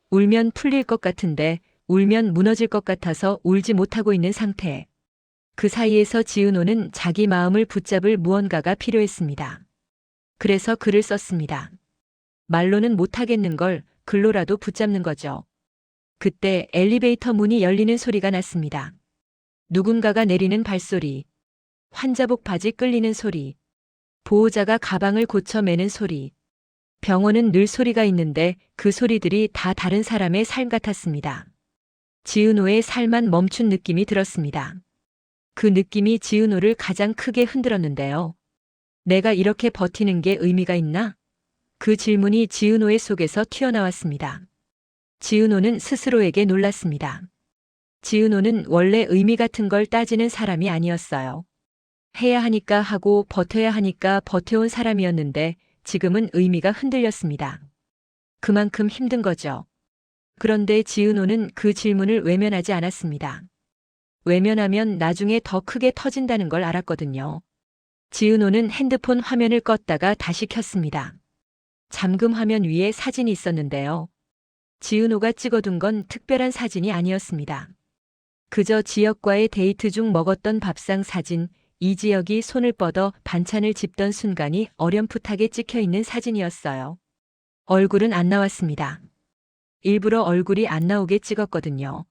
울면 풀릴 것 같은데 울면 무너질 것 같아서 울지 못하고 있는 상태. 그 사이에서 지은호는 자기 마음을 붙잡을 무언가가 필요했습니다. 그래서 글을 썼습니다. 말로는 못하겠는 걸 글로라도 붙잡는 거죠. 그때 엘리베이터 문이 열리는 소리가 났습니다. 누군가가 내리는 발소리, 환자복 바지 끌리는 소리, 보호자가 가방을 고쳐 매는 소리. 병원은 늘 소리가 있는데 그 소리들이 다 다른 사람의 삶 같았습니다. 지은호의 삶만 멈춘 느낌이 들었습니다. 그 느낌이 지은호를 가장 크게 흔들었는데요. 내가 이렇게 버티는 게 의미가 있나? 그 질문이 지은호의 속에서 튀어나왔습니다. 지은호는 스스로에게 놀랐습니다. 지은호는 원래 의미 같은 걸 따지는 사람이 아니었어요. 해야 하니까 하고 버텨야 하니까 버텨온 사람이었는데 지금은 의미가 흔들렸습니다. 그만큼 힘든 거죠. 그런데 지은호는 그 질문을 외면하지 않았습니다. 외면하면 나중에 더 크게 터진다는 걸 알았거든요. 지은호는 핸드폰 화면을 껐다가 다시 켰습니다. 잠금 화면 위에 사진이 있었는데요. 지은호가 찍어둔 건 특별한 사진이 아니었습니다. 그저 지역과의 데이트 중 먹었던 밥상 사진, 이지역이 손을 뻗어 반찬을 집던 순간이 어렴풋하게 찍혀 있는 사진이었어요. 얼굴은 안 나왔습니다. 일부러 얼굴이 안 나오게 찍었거든요.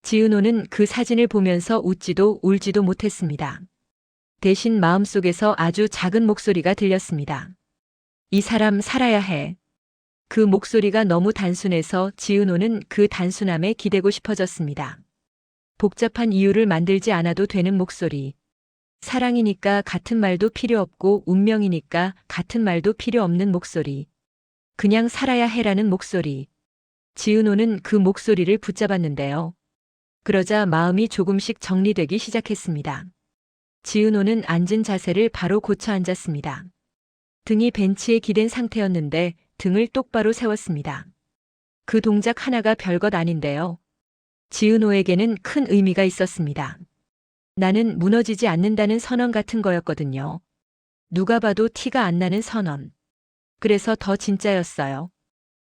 지은호는 그 사진을 보면서 웃지도 울지도 못했습니다. 대신 마음속에서 아주 작은 목소리가 들렸습니다. 이 사람 살아야 해. 그 목소리가 너무 단순해서 지은호는 그 단순함에 기대고 싶어졌습니다. 복잡한 이유를 만들지 않아도 되는 목소리. 사랑이니까 같은 말도 필요 없고 운명이니까 같은 말도 필요 없는 목소리. 그냥 살아야 해라는 목소리. 지은호는 그 목소리를 붙잡았는데요. 그러자 마음이 조금씩 정리되기 시작했습니다. 지은호는 앉은 자세를 바로 고쳐 앉았습니다. 등이 벤치에 기댄 상태였는데 등을 똑바로 세웠습니다. 그 동작 하나가 별것 아닌데요. 지은호에게는 큰 의미가 있었습니다. 나는 무너지지 않는다는 선언 같은 거였거든요. 누가 봐도 티가 안 나는 선언. 그래서 더 진짜였어요.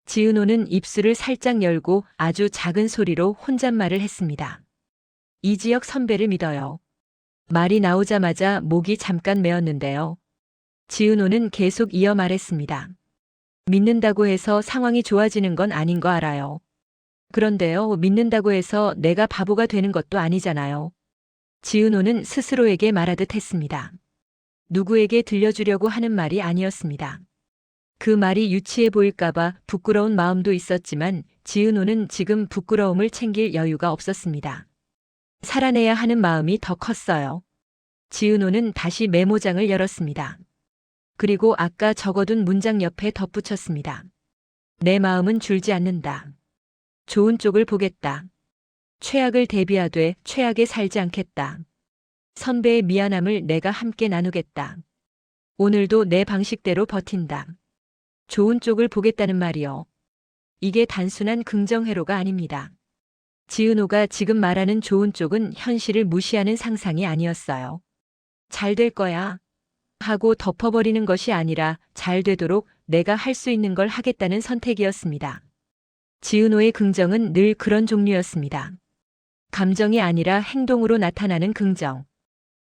지은호는 입술을 살짝 열고 아주 작은 소리로 혼잣말을 했습니다. 이지역 선배를 믿어요. 말이 나오자마자 목이 잠깐 메었는데요. 지은호는 계속 이어 말했습니다. 믿는다고 해서 상황이 좋아지는 건 아닌 거 알아요. 그런데요, 믿는다고 해서 내가 바보가 되는 것도 아니잖아요. 지은호는 스스로에게 말하듯 했습니다. 누구에게 들려주려고 하는 말이 아니었습니다. 그 말이 유치해 보일까봐 부끄러운 마음도 있었지만 지은호는 지금 부끄러움을 챙길 여유가 없었습니다. 살아내야 하는 마음이 더 컸어요. 지은호는 다시 메모장을 열었습니다. 그리고 아까 적어둔 문장 옆에 덧붙였습니다. 내 마음은 줄지 않는다. 좋은 쪽을 보겠다. 최악을 대비하되 최악에 살지 않겠다. 선배의 미안함을 내가 함께 나누겠다. 오늘도 내 방식대로 버틴다. 좋은 쪽을 보겠다는 말이요. 이게 단순한 긍정회로가 아닙니다. 지은호가 지금 말하는 좋은 쪽은 현실을 무시하는 상상이 아니었어요. 잘 될 거야. 하고 덮어버리는 것이 아니라 잘 되도록 내가 할 수 있는 걸 하겠다는 선택이었습니다. 지은호의 긍정은 늘 그런 종류였습니다. 감정이 아니라 행동으로 나타나는 긍정.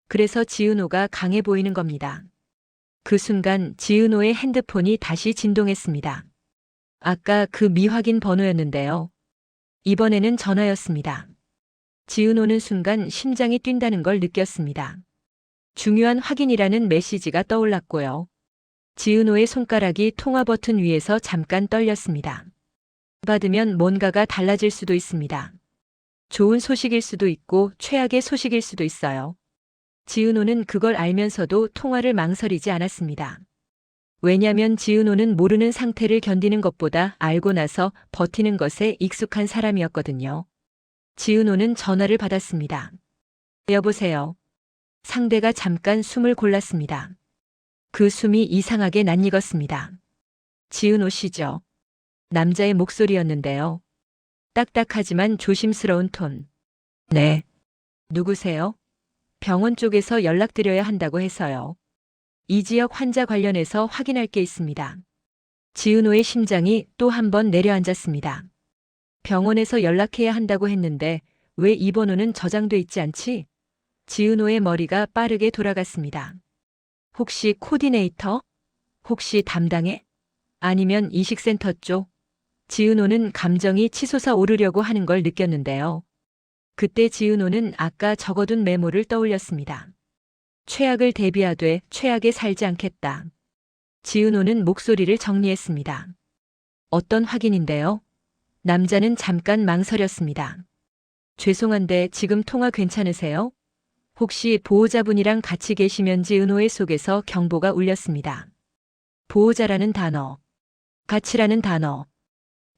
그래서 지은호가 강해 보이는 겁니다. 그 순간 지은호의 핸드폰이 다시 진동했습니다. 아까 그 미확인 번호였는데요. 이번에는 전화였습니다. 지은호는 순간 심장이 뛴다는 걸 느꼈습니다. 중요한 확인이라는 메시지가 떠올랐고요. 지은호의 손가락이 통화 버튼 위에서 잠깐 떨렸습니다. 받으면 뭔가가 달라질 수도 있습니다. 좋은 소식일 수도 있고 최악의 소식일 수도 있어요. 지은호는 그걸 알면서도 통화를 망설이지 않았습니다. 왜냐면 지은호는 모르는 상태를 견디는 것보다 알고 나서 버티는 것에 익숙한 사람이었거든요. 지은호는 전화를 받았습니다. 여보세요. 상대가 잠깐 숨을 골랐습니다. 그 숨이 이상하게 낯익었습니다. 지은호 씨죠. 남자의 목소리였는데요. 딱딱하지만 조심스러운 톤. 네. 누구세요? 병원 쪽에서 연락드려야 한다고 해서요. 이 지역 환자 관련해서 확인할 게 있습니다. 지은호의 심장이 또 한 번 내려앉았습니다. 병원에서 연락해야 한다고 했는데 왜 이 번호는 저장돼 있지 않지? 지은호의 머리가 빠르게 돌아갔습니다. 혹시 코디네이터? 혹시 담당해? 아니면 이식센터 쪽? 지은호는 감정이 치솟아 오르려고 하는 걸 느꼈는데요. 그때 지은호는 아까 적어둔 메모를 떠올렸습니다. 최악을 대비하되 최악에 살지 않겠다. 지은호는 목소리를 정리했습니다. 어떤 확인인데요? 남자는 잠깐 망설였습니다. 죄송한데 지금 통화 괜찮으세요? 혹시 보호자분이랑 같이 계시면 지은호의 속에서 경보가 울렸습니다. 보호자라는 단어, 같이라는 단어.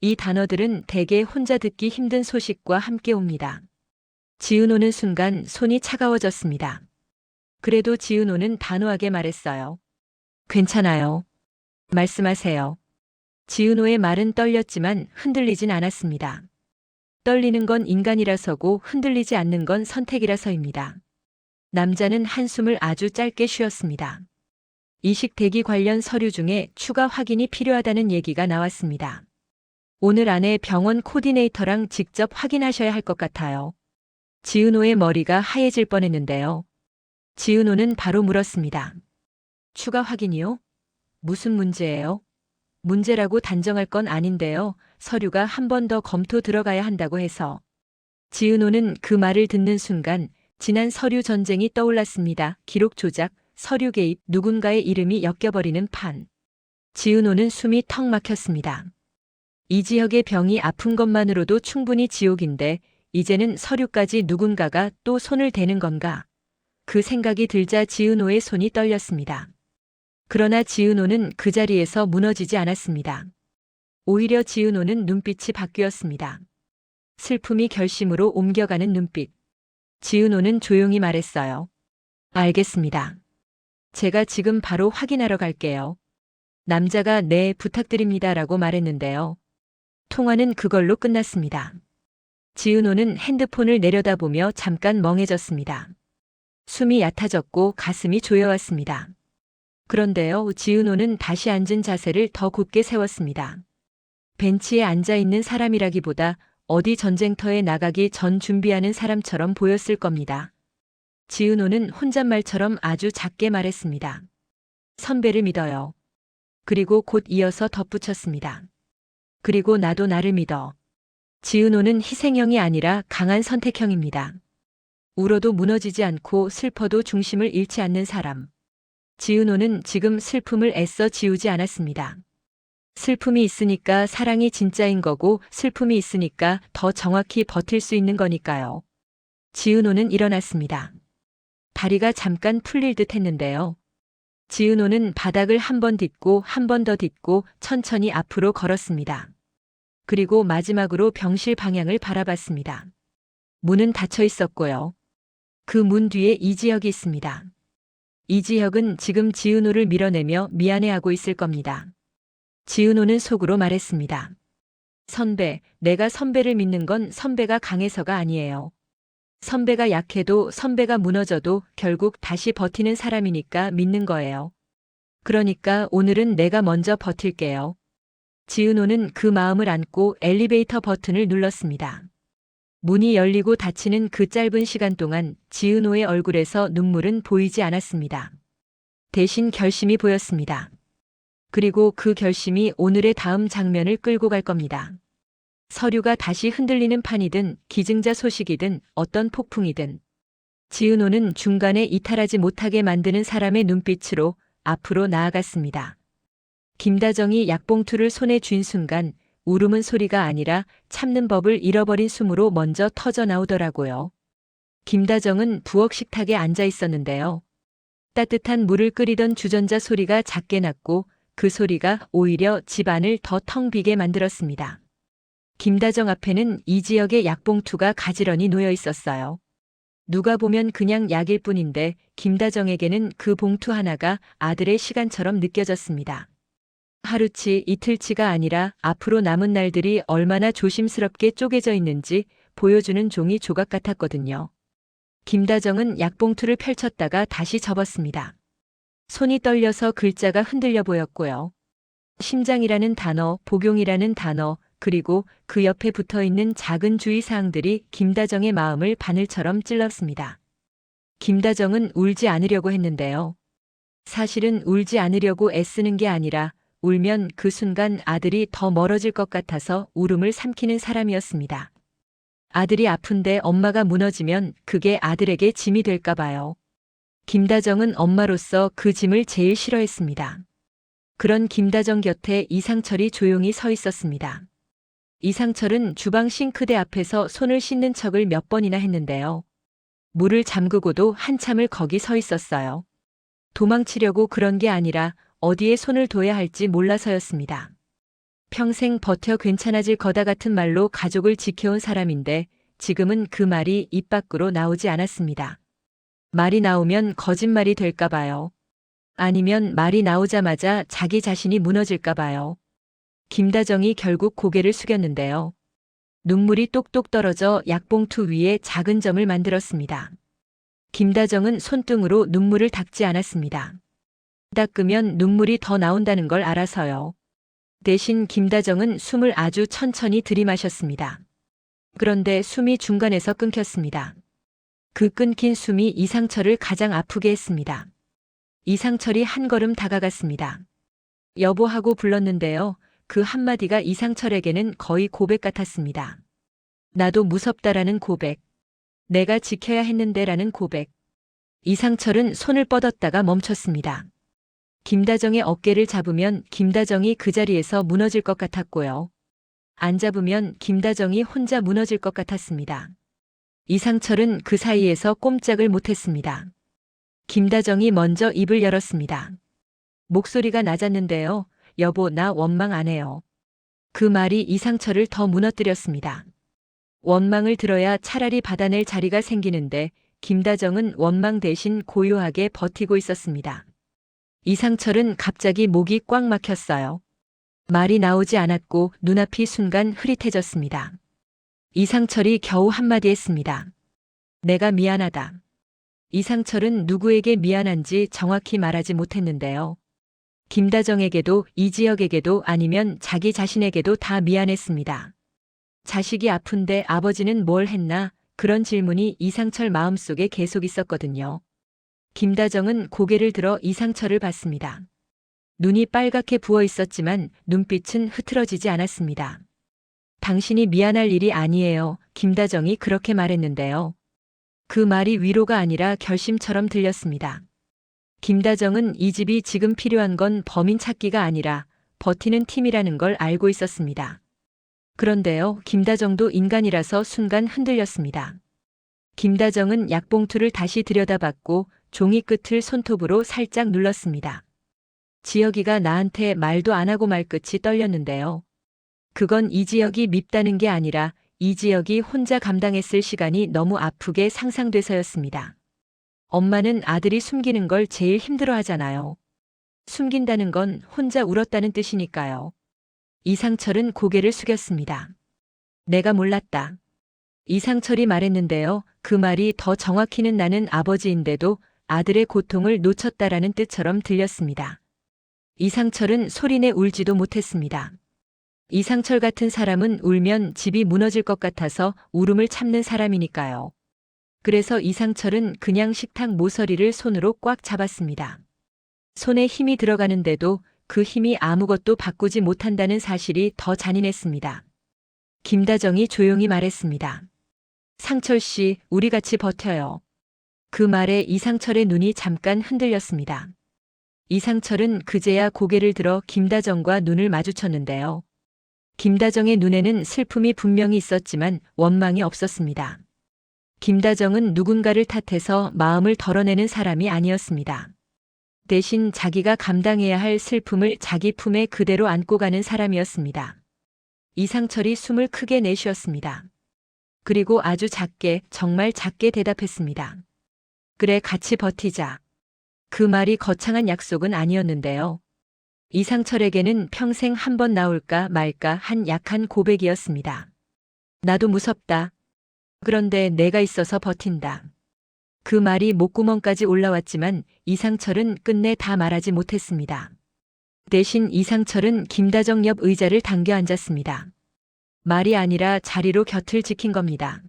이 단어들은 대개 혼자 듣기 힘든 소식과 함께 옵니다. 지은호는 순간 손이 차가워졌습니다. 그래도 지은호는 단호하게 말했어요. 괜찮아요. 말씀하세요. 지은호의 말은 떨렸지만 흔들리진 않았습니다. 떨리는 건 인간이라서고 흔들리지 않는 건 선택이라서입니다. 남자는 한숨을 아주 짧게 쉬었습니다. 이식 대기 관련 서류 중에 추가 확인이 필요하다는 얘기가 나왔습니다. 오늘 안에 병원 코디네이터랑 직접 확인하셔야 할 것 같아요. 지은호의 머리가 하얘질 뻔했는데요. 지은호는 바로 물었습니다. 추가 확인이요? 무슨 문제예요? 문제라고 단정할 건 아닌데요. 서류가 한 번 더 검토 들어가야 한다고 해서. 지은호는 그 말을 듣는 순간 지난 서류 전쟁이 떠올랐습니다. 기록 조작, 서류 개입, 누군가의 이름이 엮여버리는 판. 지은호는 숨이 턱 막혔습니다. 이 지역의 병이 아픈 것만으로도 충분히 지옥인데 이제는 서류까지 누군가가 또 손을 대는 건가? 그 생각이 들자 지은호의 손이 떨렸습니다. 그러나 지은호는 그 자리에서 무너지지 않았습니다. 오히려 지은호는 눈빛이 바뀌었습니다. 슬픔이 결심으로 옮겨가는 눈빛. 지은호는 조용히 말했어요. 알겠습니다. 제가 지금 바로 확인하러 갈게요. 남자가 네, 부탁드립니다라고 말했는데요. 통화는 그걸로 끝났습니다. 지은호는 핸드폰을 내려다보며 잠깐 멍해졌습니다. 숨이 얕아졌고 가슴이 조여왔습니다. 그런데요, 지은호는 다시 앉은 자세를 더 굳게 세웠습니다. 벤치에 앉아 있는 사람이라기보다 어디 전쟁터에 나가기 전 준비하는 사람처럼 보였을 겁니다. 지은호는 혼잣말처럼 아주 작게 말했습니다. 선배를 믿어요. 그리고 곧 이어서 덧붙였습니다. 그리고 나도 나를 믿어. 지은호는 희생형이 아니라 강한 선택형입니다. 울어도 무너지지 않고 슬퍼도 중심을 잃지 않는 사람. 지은호는 지금 슬픔을 애써 지우지 않았습니다. 슬픔이 있으니까 사랑이 진짜인 거고 슬픔이 있으니까 더 정확히 버틸 수 있는 거니까요. 지은호는 일어났습니다. 다리가 잠깐 풀릴 듯 했는데요. 지은호는 바닥을 한 번 딛고 한 번 더 딛고 천천히 앞으로 걸었습니다. 그리고 마지막으로 병실 방향을 바라봤습니다. 문은 닫혀 있었고요. 그 문 뒤에 이지혁이 있습니다. 이지혁은 지금 지은호를 밀어내며 미안해하고 있을 겁니다. 지은호는 속으로 말했습니다. 선배, 내가 선배를 믿는 건 선배가 강해서가 아니에요. 선배가 약해도 선배가 무너져도 결국 다시 버티는 사람이니까 믿는 거예요. 그러니까 오늘은 내가 먼저 버틸게요. 지은호는 그 마음을 안고 엘리베이터 버튼을 눌렀습니다. 문이 열리고 닫히는 그 짧은 시간 동안 지은호의 얼굴에서 눈물은 보이지 않았습니다. 대신 결심이 보였습니다. 그리고 그 결심이 오늘의 다음 장면을 끌고 갈 겁니다. 서류가 다시 흔들리는 판이든 기증자 소식이든 어떤 폭풍이든 지은호는 중간에 이탈하지 못하게 만드는 사람의 눈빛으로 앞으로 나아갔습니다. 김다정이 약봉투를 손에 쥔 순간 울음은 소리가 아니라 참는 법을 잃어버린 숨으로 먼저 터져 나오더라고요. 김다정은 부엌 식탁에 앉아 있었는데요. 따뜻한 물을 끓이던 주전자 소리가 작게 났고 그 소리가 오히려 집안을 더 텅 비게 만들었습니다. 김다정 앞에는 이지혁의 약봉투가 가지런히 놓여 있었어요. 누가 보면 그냥 약일 뿐인데 김다정에게는 그 봉투 하나가 아들의 시간처럼 느껴졌습니다. 하루치 이틀치가 아니라 앞으로 남은 날들이 얼마나 조심스럽게 쪼개져 있는지 보여주는 종이 조각 같았거든요. 김다정은 약봉투를 펼쳤다가 다시 접었습니다. 손이 떨려서 글자가 흔들려 보였고요. 심장이라는 단어, 복용이라는 단어, 그리고 그 옆에 붙어 있는 작은 주의사항들이 김다정의 마음을 바늘처럼 찔렀습니다. 김다정은 울지 않으려고 했는데요. 사실은 울지 않으려고 애쓰는 게 아니라 울면 그 순간 아들이 더 멀어질 것 같아서 울음을 삼키는 사람이었습니다. 아들이 아픈데 엄마가 무너지면 그게 아들에게 짐이 될까 봐요. 김다정은 엄마로서 그 짐을 제일 싫어했습니다. 그런 김다정 곁에 이상철이 조용히 서 있었습니다. 이상철은 주방 싱크대 앞에서 손을 씻는 척을 몇 번이나 했는데요. 물을 잠그고도 한참을 거기 서 있었어요. 도망치려고 그런 게 아니라 어디에 손을 둬야 할지 몰라서였습니다. 평생 버텨 괜찮아질 거다 같은 말로 가족을 지켜온 사람인데 지금은 그 말이 입 밖으로 나오지 않았습니다. 말이 나오면 거짓말이 될까 봐요. 아니면 말이 나오자마자 자기 자신이 무너질까 봐요. 김다정이 결국 고개를 숙였는데요. 눈물이 똑똑 떨어져 약봉투 위에 작은 점을 만들었습니다. 김다정은 손등으로 눈물을 닦지 않았습니다. 닦으면 눈물이 더 나온다는 걸 알아서요. 대신 김다정은 숨을 아주 천천히 들이마셨습니다. 그런데 숨이 중간에서 끊겼습니다. 그 끊긴 숨이 이상철을 가장 아프게 했습니다. 이상철이 한 걸음 다가갔습니다. 여보하고 불렀는데요. 그 한마디가 이상철에게는 거의 고백 같았습니다. 나도 무섭다라는 고백. 내가 지켜야 했는데라는 고백. 이상철은 손을 뻗었다가 멈췄습니다. 김다정의 어깨를 잡으면 김다정이 그 자리에서 무너질 것 같았고요. 안 잡으면 김다정이 혼자 무너질 것 같았습니다. 이상철은 그 사이에서 꼼짝을 못했습니다. 김다정이 먼저 입을 열었습니다. 목소리가 낮았는데요. 여보, 나 원망 안 해요. 그 말이 이상철을 더 무너뜨렸습니다. 원망을 들어야 차라리 받아낼 자리가 생기는데 김다정은 원망 대신 고요하게 버티고 있었습니다. 이상철은 갑자기 목이 꽉 막혔어요. 말이 나오지 않았고 눈앞이 순간 흐릿해졌습니다. 이상철이 겨우 한마디 했습니다. 내가 미안하다. 이상철은 누구에게 미안한지 정확히 말하지 못했는데요. 김다정에게도 이지혁에게도 아니면 자기 자신에게도 다 미안했습니다. 자식이 아픈데 아버지는 뭘 했나? 그런 질문이 이상철 마음속에 계속 있었거든요. 김다정은 고개를 들어 이상철을 봤습니다. 눈이 빨갛게 부어 있었지만 눈빛은 흐트러지지 않았습니다. 당신이 미안할 일이 아니에요. 김다정이 그렇게 말했는데요. 그 말이 위로가 아니라 결심처럼 들렸습니다. 김다정은 이 집이 지금 필요한 건 범인 찾기가 아니라 버티는 팀이라는 걸 알고 있었습니다. 그런데요, 김다정도 인간이라서 순간 흔들렸습니다. 김다정은 약봉투를 다시 들여다봤고 종이 끝을 손톱으로 살짝 눌렀습니다. 지혁이가 나한테 말도 안 하고 말끝이 떨렸는데요. 그건 이지혁이 밉다는 게 아니라 이지혁이 혼자 감당했을 시간이 너무 아프게 상상돼서였습니다. 엄마는 아들이 숨기는 걸 제일 힘들어 하잖아요. 숨긴다는 건 혼자 울었다는 뜻이니까요. 이상철은 고개를 숙였습니다. 내가 몰랐다. 이상철이 말했는데요. 그 말이 더 정확히는 나는 아버지인데도 아들의 고통을 놓쳤다라는 뜻처럼 들렸습니다. 이상철은 소리내 울지도 못했습니다. 이상철 같은 사람은 울면 집이 무너질 것 같아서 울음을 참는 사람이니까요. 그래서 이상철은 그냥 식탁 모서리를 손으로 꽉 잡았습니다. 손에 힘이 들어가는데도 그 힘이 아무것도 바꾸지 못한다는 사실이 더 잔인했습니다. 김다정이 조용히 말했습니다. 상철 씨, 우리 같이 버텨요. 그 말에 이상철의 눈이 잠깐 흔들렸습니다. 이상철은 그제야 고개를 들어 김다정과 눈을 마주쳤는데요. 김다정의 눈에는 슬픔이 분명히 있었지만 원망이 없었습니다. 김다정은 누군가를 탓해서 마음을 덜어내는 사람이 아니었습니다. 대신 자기가 감당해야 할 슬픔을 자기 품에 그대로 안고 가는 사람이었습니다. 이상철이 숨을 크게 내쉬었습니다. 그리고 아주 작게, 정말 작게 대답했습니다. 그래, 같이 버티자. 그 말이 거창한 약속은 아니었는데요. 이상철에게는 평생 한 번 나올까 말까 한 약한 고백이었습니다. 나도 무섭다. 그런데 내가 있어서 버틴다. 그 말이 목구멍까지 올라왔지만 이상철은 끝내 다 말하지 못했습니다. 대신 이상철은 김다정 옆 의자를 당겨 앉았습니다. 말이 아니라 자리로 곁을 지킨 겁니다.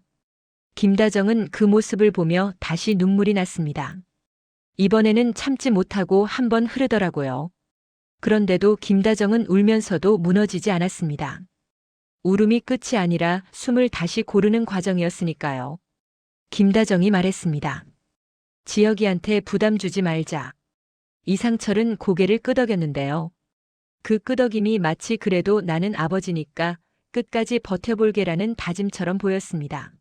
김다정은 그 모습을 보며 다시 눈물이 났습니다. 이번에는 참지 못하고 한 번 흐르더라고요. 그런데도 김다정은 울면서도 무너지지 않았습니다. 울음이 끝이 아니라 숨을 다시 고르는 과정이었으니까요. 김다정이 말했습니다. 지혁이한테 부담 주지 말자. 이상철은 고개를 끄덕였는데요. 그 끄덕임이 마치 그래도 나는 아버지니까 끝까지 버텨볼게라는 다짐처럼 보였습니다.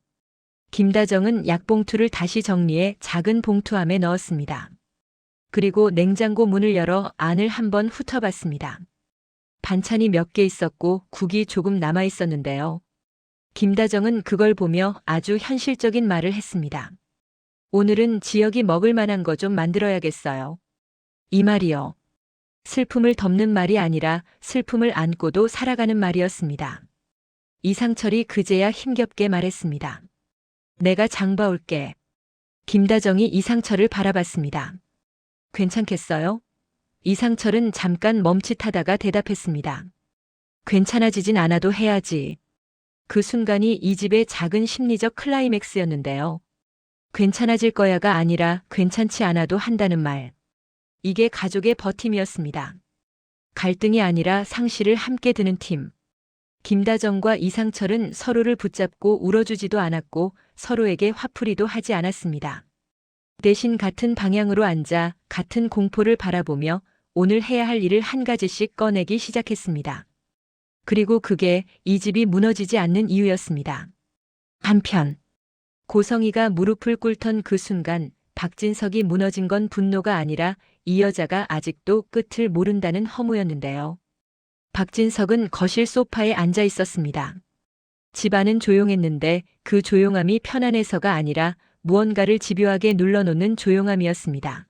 김다정은 약봉투를 다시 정리해 작은 봉투함에 넣었습니다. 그리고 냉장고 문을 열어 안을 한번 훑어봤습니다. 반찬이 몇 개 있었고 국이 조금 남아 있었는데요. 김다정은 그걸 보며 아주 현실적인 말을 했습니다. 오늘은 지혁이 먹을 만한 거 좀 만들어야겠어요. 이 말이요. 슬픔을 덮는 말이 아니라 슬픔을 안고도 살아가는 말이었습니다. 이상철이 그제야 힘겹게 말했습니다. 내가 장 봐올게. 김다정이 이상철을 바라봤습니다. 괜찮겠어요? 이상철은 잠깐 멈칫하다가 대답했습니다. 괜찮아지진 않아도 해야지. 그 순간이 이 집의 작은 심리적 클라이맥스였는데요. 괜찮아질 거야가 아니라 괜찮지 않아도 한다는 말. 이게 가족의 버팀이었습니다. 갈등이 아니라 상실을 함께 드는 팀. 김다정과 이상철은 서로를 붙잡고 울어주지도 않았고 서로에게 화풀이도 하지 않았습니다. 대신 같은 방향으로 앉아 같은 공포를 바라보며 오늘 해야 할 일을 한 가지씩 꺼내기 시작했습니다. 그리고 그게 이 집이 무너지지 않는 이유였습니다. 한편 고성이가 무릎을 꿇던 그 순간 박진석이 무너진 건 분노가 아니라 이 여자가 아직도 끝을 모른다는 허무였는데요. 박진석은 거실 소파에 앉아 있었습니다. 집안은 조용했는데 그 조용함이 편안해서가 아니라 무언가를 집요하게 눌러놓는 조용함이었습니다.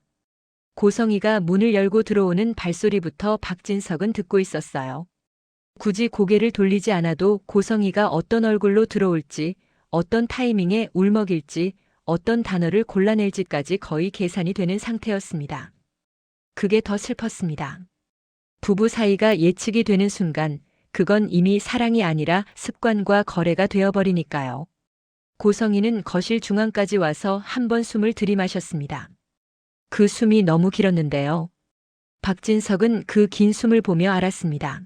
고성이가 문을 열고 들어오는 발소리부터 박진석은 듣고 있었어요. 굳이 고개를 돌리지 않아도 고성이가 어떤 얼굴로 들어올지, 어떤 타이밍에 울먹일지, 어떤 단어를 골라낼지까지 거의 계산이 되는 상태였습니다. 그게 더 슬펐습니다. 부부 사이가 예측이 되는 순간 그건 이미 사랑이 아니라 습관과 거래가 되어버리니까요. 고성이는 거실 중앙까지 와서 한 번 숨을 들이마셨습니다. 그 숨이 너무 길었는데요. 박진석은 그 긴 숨을 보며 알았습니다.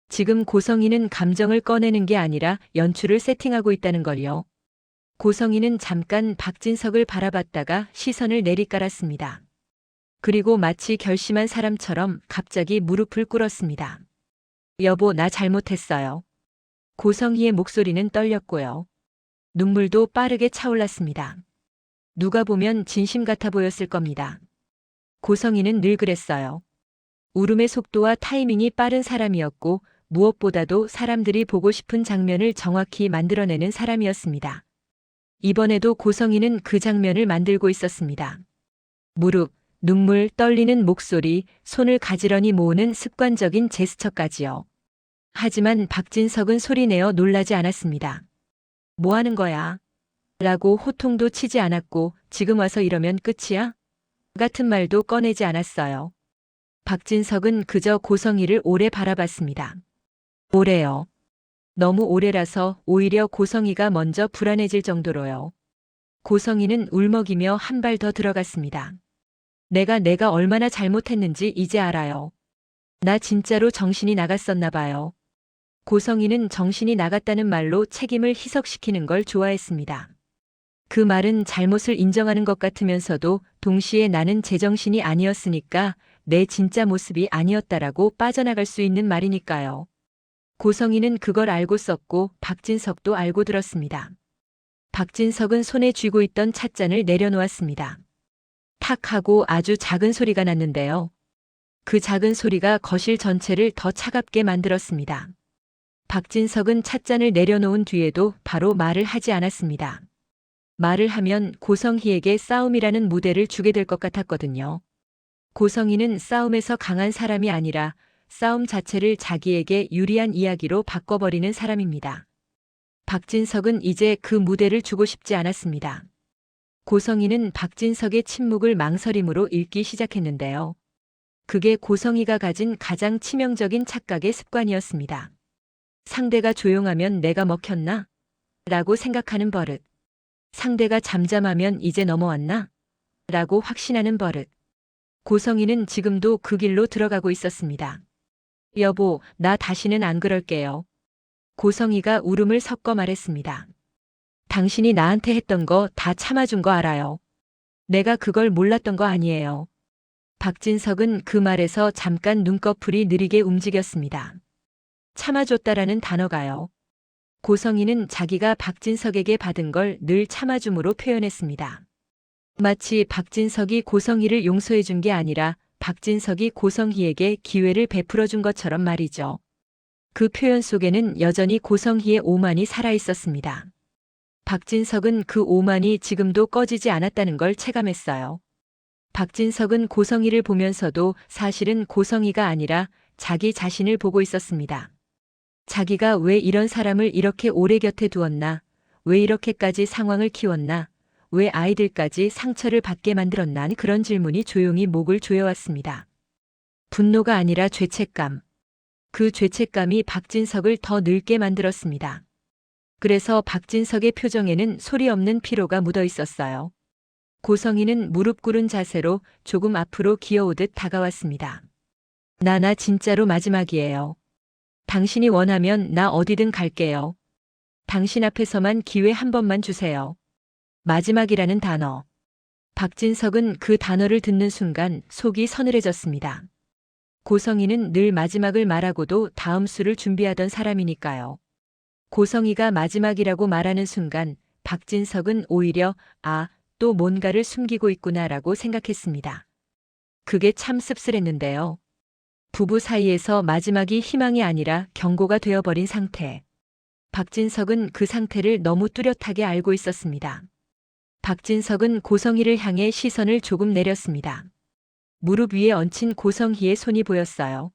지금 고성이는 감정을 꺼내는 게 아니라 연출을 세팅하고 있다는 걸요. 고성이는 잠깐 박진석을 바라봤다가 시선을 내리깔았습니다. 그리고 마치 결심한 사람처럼 갑자기 무릎을 꿇었습니다. 여보, 나 잘못했어요. 고성희의 목소리는 떨렸고요. 눈물도 빠르게 차올랐습니다. 누가 보면 진심 같아 보였을 겁니다. 고성희는 늘 그랬어요. 울음의 속도와 타이밍이 빠른 사람이었고 무엇보다도 사람들이 보고 싶은 장면을 정확히 만들어내는 사람이었습니다. 이번에도 고성희는 그 장면을 만들고 있었습니다. 무릎, 눈물, 떨리는 목소리, 손을 가지런히 모으는 습관적인 제스처까지요. 하지만 박진석은 소리내어 놀라지 않았습니다. 뭐 하는 거야? 라고 호통도 치지 않았고 지금 와서 이러면 끝이야? 같은 말도 꺼내지 않았어요. 박진석은 그저 고성희를 오래 바라봤습니다. 오래요. 너무 오래라서 오히려 고성희가 먼저 불안해질 정도로요. 고성희는 울먹이며 한 발 더 들어갔습니다. 내가 얼마나 잘못했는지 이제 알아요. 나 진짜로 정신이 나갔었나 봐요. 고성이는 정신이 나갔다는 말로 책임을 희석시키는 걸 좋아했습니다. 그 말은 잘못을 인정하는 것 같으면서도 동시에 나는 제정신이 아니었으니까 내 진짜 모습이 아니었다라고 빠져나갈 수 있는 말이니까요. 고성이는 그걸 알고 썼고 박진석도 알고 들었습니다. 박진석은 손에 쥐고 있던 찻잔을 내려놓았습니다. 탁 하고 아주 작은 소리가 났는데요. 그 작은 소리가 거실 전체를 더 차갑게 만들었습니다. 박진석은 찻잔을 내려놓은 뒤에도 바로 말을 하지 않았습니다. 말을 하면 고성희에게 싸움이라는 무대를 주게 될 것 같았거든요. 고성희는 싸움에서 강한 사람이 아니라 싸움 자체를 자기에게 유리한 이야기로 바꿔버리는 사람입니다. 박진석은 이제 그 무대를 주고 싶지 않았습니다. 고성희는 박진석의 침묵을 망설임으로 읽기 시작했는데요. 그게 고성희가 가진 가장 치명적인 착각의 습관이었습니다. 상대가 조용하면 내가 먹혔나? 라고 생각하는 버릇. 상대가 잠잠하면 이제 넘어왔나? 라고 확신하는 버릇. 고성희는 지금도 그 길로 들어가고 있었습니다. 여보, 나 다시는 안 그럴게요. 고성희가 울음을 섞어 말했습니다. 당신이 나한테 했던 거 다 참아준 거 알아요. 내가 그걸 몰랐던 거 아니에요. 박진석은 그 말에서 잠깐 눈꺼풀이 느리게 움직였습니다. 참아줬다라는 단어가요. 고성희는 자기가 박진석에게 받은 걸 늘 참아줌으로 표현했습니다. 마치 박진석이 고성희를 용서해 준 게 아니라 박진석이 고성희에게 기회를 베풀어 준 것처럼 말이죠. 그 표현 속에는 여전히 고성희의 오만이 살아있었습니다. 박진석은 그 오만이 지금도 꺼지지 않았다는 걸 체감했어요. 박진석은 고성희를 보면서도 사실은 고성희가 아니라 자기 자신을 보고 있었습니다. 자기가 왜 이런 사람을 이렇게 오래 곁에 두었나? 왜 이렇게까지 상황을 키웠나? 왜 아이들까지 상처를 받게 만들었나? 그런 질문이 조용히 목을 조여왔습니다. 분노가 아니라 죄책감. 그 죄책감이 박진석을 더 늙게 만들었습니다. 그래서 박진석의 표정에는 소리 없는 피로가 묻어 있었어요. 고성희는 무릎 꿇은 자세로 조금 앞으로 기어오듯 다가왔습니다. 나 진짜로 마지막이에요. 당신이 원하면 나 어디든 갈게요. 당신 앞에서만 기회 한 번만 주세요. 마지막이라는 단어. 박진석은 그 단어를 듣는 순간 속이 서늘해졌습니다. 고성희는 늘 마지막을 말하고도 다음 수를 준비하던 사람이니까요. 고성희가 마지막이라고 말하는 순간 박진석은 오히려 또 뭔가를 숨기고 있구나라고 생각했습니다. 그게 참 씁쓸했는데요. 부부 사이에서 마지막이 희망이 아니라 경고가 되어버린 상태. 박진석은 그 상태를 너무 뚜렷하게 알고 있었습니다. 박진석은 고성희를 향해 시선을 조금 내렸습니다. 무릎 위에 얹힌 고성희의 손이 보였어요.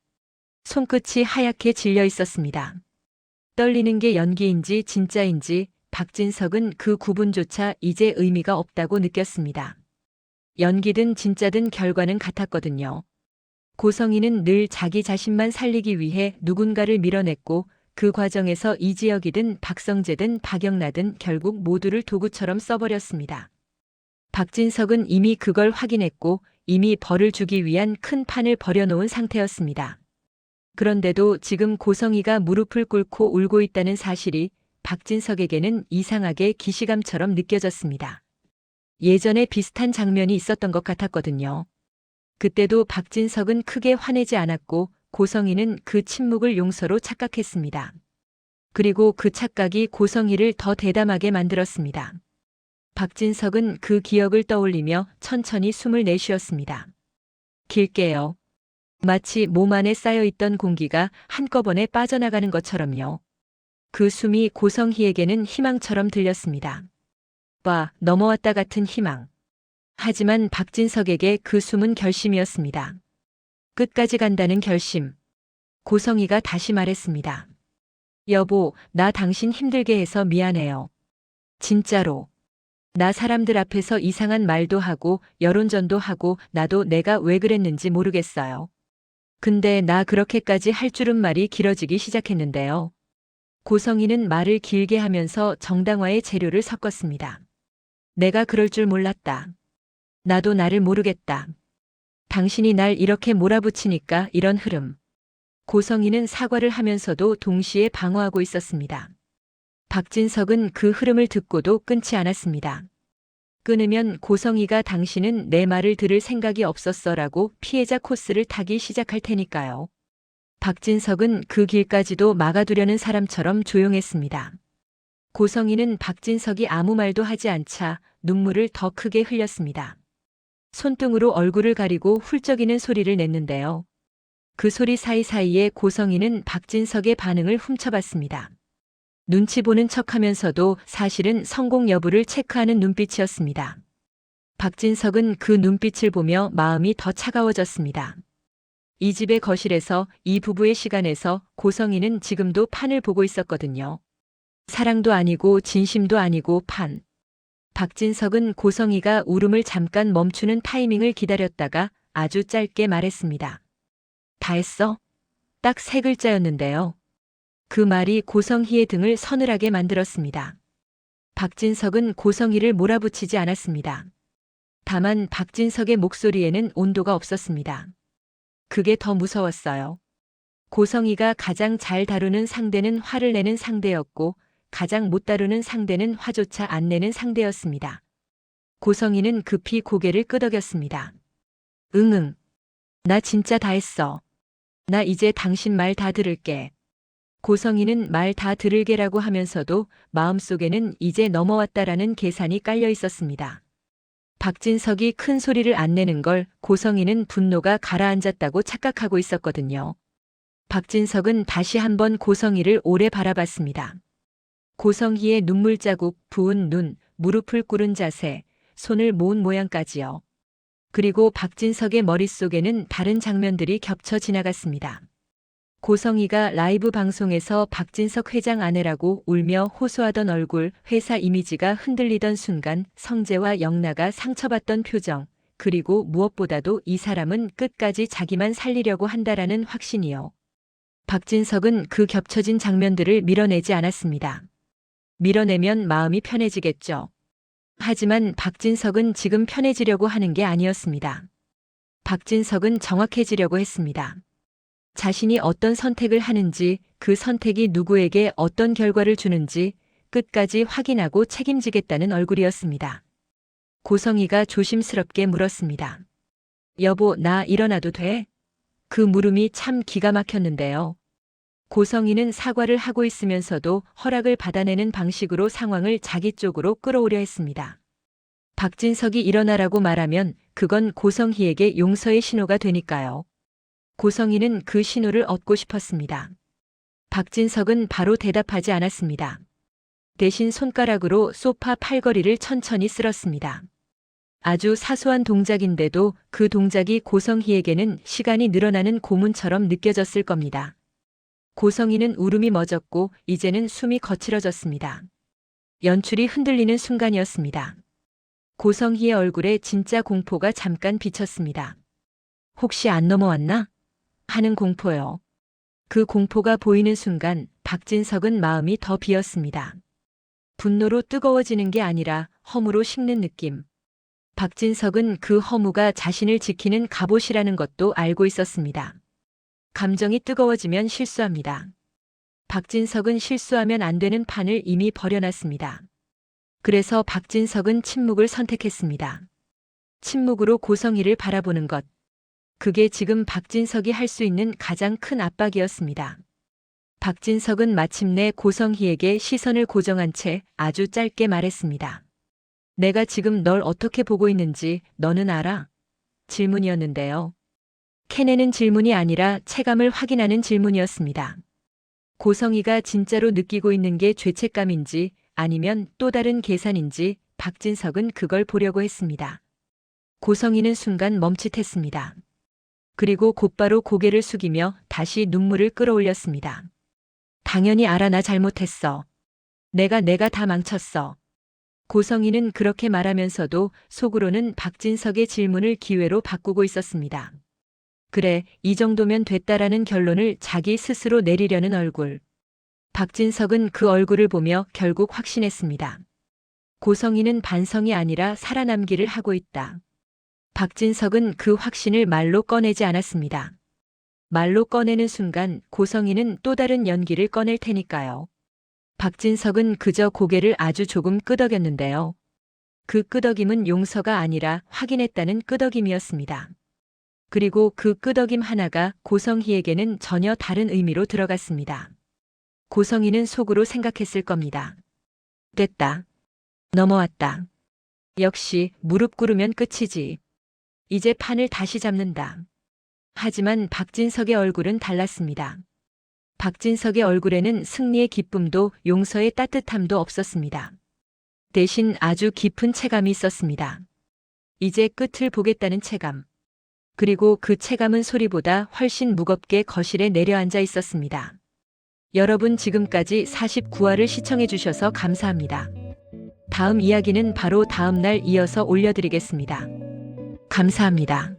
손끝이 하얗게 질려 있었습니다. 떨리는 게 연기인지 진짜인지 박진석은 그 구분조차 이제 의미가 없다고 느꼈습니다. 연기든 진짜든 결과는 같았거든요. 고성희는 늘 자기 자신만 살리기 위해 누군가를 밀어냈고 그 과정에서 이지혁이든 박성재든 박영라든 결국 모두를 도구처럼 써버렸습니다. 박진석은 이미 그걸 확인했고 이미 벌을 주기 위한 큰 판을 벌여놓은 상태였습니다. 그런데도 지금 고성희가 무릎을 꿇고 울고 있다는 사실이 박진석에게는 이상하게 기시감처럼 느껴졌습니다. 예전에 비슷한 장면이 있었던 것 같았거든요. 그때도 박진석은 크게 화내지 않았고 고성희는 그 침묵을 용서로 착각했습니다. 그리고 그 착각이 고성희를 더 대담하게 만들었습니다. 박진석은 그 기억을 떠올리며 천천히 숨을 내쉬었습니다. 길게요. 마치 몸 안에 쌓여있던 공기가 한꺼번에 빠져나가는 것처럼요. 그 숨이 고성희에게는 희망처럼 들렸습니다. 넘어왔다 같은 희망. 하지만 박진석에게 그 숨은 결심이었습니다. 끝까지 간다는 결심. 고성희가 다시 말했습니다. 여보, 나 당신 힘들게 해서 미안해요. 진짜로. 나 사람들 앞에서 이상한 말도 하고 여론전도 하고 나도 내가 왜 그랬는지 모르겠어요. 근데 나 그렇게까지 할 줄은 말이 길어지기 시작했는데요. 고성희는 말을 길게 하면서 정당화의 재료를 섞었습니다. 내가 그럴 줄 몰랐다. 나도 나를 모르겠다. 당신이 날 이렇게 몰아붙이니까 이런 흐름. 고성희는 사과를 하면서도 동시에 방어하고 있었습니다. 박진석은 그 흐름을 듣고도 끊지 않았습니다. 끊으면 고성희가 당신은 내 말을 들을 생각이 없었어라고 피해자 코스를 타기 시작할 테니까요. 박진석은 그 길까지도 막아두려는 사람처럼 조용했습니다. 고성희는 박진석이 아무 말도 하지 않자 눈물을 더 크게 흘렸습니다. 손등으로 얼굴을 가리고 훌쩍이는 소리를 냈는데요. 그 소리 사이사이에 고성희는 박진석의 반응을 훔쳐봤습니다. 눈치 보는 척하면서도 사실은 성공 여부를 체크하는 눈빛이었습니다. 박진석은 그 눈빛을 보며 마음이 더 차가워졌습니다. 이 집의 거실에서 이 부부의 시간에서 고성희는 지금도 판을 보고 있었거든요. 사랑도 아니고 진심도 아니고 판. 박진석은 고성희가 울음을 잠깐 멈추는 타이밍을 기다렸다가 아주 짧게 말했습니다. 다 했어? 딱 3글자였는데요. 그 말이 고성희의 등을 서늘하게 만들었습니다. 박진석은 고성희를 몰아붙이지 않았습니다. 다만 박진석의 목소리에는 온도가 없었습니다. 그게 더 무서웠어요. 고성희가 가장 잘 다루는 상대는 화를 내는 상대였고 가장 못 다루는 상대는 화조차 안 내는 상대였습니다. 고성희는 급히 고개를 끄덕였습니다. 응응. 나 진짜 다 했어. 나 이제 당신 말 다 들을게. 고성희는 말 다 들을게라고 하면서도 마음속에는 이제 넘어왔다라는 계산이 깔려 있었습니다. 박진석이 큰 소리를 안 내는 걸 고성희는 분노가 가라앉았다고 착각하고 있었거든요. 박진석은 다시 한번 고성희를 오래 바라봤습니다. 고성희의 눈물 자국, 부은 눈, 무릎을 꿇은 자세, 손을 모은 모양까지요. 그리고 박진석의 머릿속에는 다른 장면들이 겹쳐 지나갔습니다. 고성희가 라이브 방송에서 박진석 회장 아내라고 울며 호소하던 얼굴, 회사 이미지가 흔들리던 순간 성재와 영나가 상처받던 표정, 그리고 무엇보다도 이 사람은 끝까지 자기만 살리려고 한다라는 확신이요. 박진석은 그 겹쳐진 장면들을 밀어내지 않았습니다. 밀어내면 마음이 편해지겠죠. 하지만 박진석은 지금 편해지려고 하는 게 아니었습니다. 박진석은 정확해지려고 했습니다. 자신이 어떤 선택을 하는지, 그 선택이 누구에게 어떤 결과를 주는지 끝까지 확인하고 책임지겠다는 얼굴이었습니다. 고성희가 조심스럽게 물었습니다. 여보, 나 일어나도 돼? 그 물음이 참 기가 막혔는데요. 고성희는 사과를 하고 있으면서도 허락을 받아내는 방식으로 상황을 자기 쪽으로 끌어오려 했습니다. 박진석이 일어나라고 말하면 그건 고성희에게 용서의 신호가 되니까요. 고성희는 그 신호를 얻고 싶었습니다. 박진석은 바로 대답하지 않았습니다. 대신 손가락으로 소파 팔걸이를 천천히 쓸었습니다. 아주 사소한 동작인데도 그 동작이 고성희에게는 시간이 늘어나는 고문처럼 느껴졌을 겁니다. 고성희는 울음이 멎었고 이제는 숨이 거칠어졌습니다. 연출이 흔들리는 순간이었습니다. 고성희의 얼굴에 진짜 공포가 잠깐 비쳤습니다. 혹시 안 넘어왔나? 하는 공포요. 그 공포가 보이는 순간 박진석은 마음이 더 비었습니다. 분노로 뜨거워지는 게 아니라 허무로 식는 느낌. 박진석은 그 허무가 자신을 지키는 갑옷이라는 것도 알고 있었습니다. 감정이 뜨거워지면 실수합니다. 박진석은 실수하면 안 되는 판을 이미 버려놨습니다. 그래서 박진석은 침묵을 선택했습니다. 침묵으로 고성희를 바라보는 것. 그게 지금 박진석이 할 수 있는 가장 큰 압박이었습니다. 박진석은 마침내 고성희에게 시선을 고정한 채 아주 짧게 말했습니다. 내가 지금 널 어떻게 보고 있는지 너는 알아? 질문이었는데요. 캐내는 질문이 아니라 체감을 확인하는 질문이었습니다. 고성희가 진짜로 느끼고 있는 게 죄책감인지 아니면 또 다른 계산인지 박진석은 그걸 보려고 했습니다. 고성희는 순간 멈칫했습니다. 그리고 곧바로 고개를 숙이며 다시 눈물을 끌어올렸습니다. 당연히 알아, 나 잘못했어. 내가 다 망쳤어. 고성희는 그렇게 말하면서도 속으로는 박진석의 질문을 기회로 바꾸고 있었습니다. 그래, 이 정도면 됐다라는 결론을 자기 스스로 내리려는 얼굴. 박진석은 그 얼굴을 보며 결국 확신했습니다. 고성희는 반성이 아니라 살아남기를 하고 있다. 박진석은 그 확신을 말로 꺼내지 않았습니다. 말로 꺼내는 순간 고성희는 또 다른 연기를 꺼낼 테니까요. 박진석은 그저 고개를 아주 조금 끄덕였는데요. 그 끄덕임은 용서가 아니라 확인했다는 끄덕임이었습니다. 그리고 그 끄덕임 하나가 고성희에게는 전혀 다른 의미로 들어갔습니다. 고성희는 속으로 생각했을 겁니다. 됐다. 넘어왔다. 역시 무릎 꿇으면 끝이지. 이제 판을 다시 잡는다. 하지만 박진석의 얼굴은 달랐습니다. 박진석의 얼굴에는 승리의 기쁨도 용서의 따뜻함도 없었습니다. 대신 아주 깊은 체감이 있었습니다. 이제 끝을 보겠다는 체감. 그리고 그 체감은 소리보다 훨씬 무겁게 거실에 내려앉아 있었습니다. 여러분 지금까지 49화를 시청해 주셔서 감사합니다. 다음 이야기는 바로 다음 날 이어서 올려드리겠습니다. 감사합니다.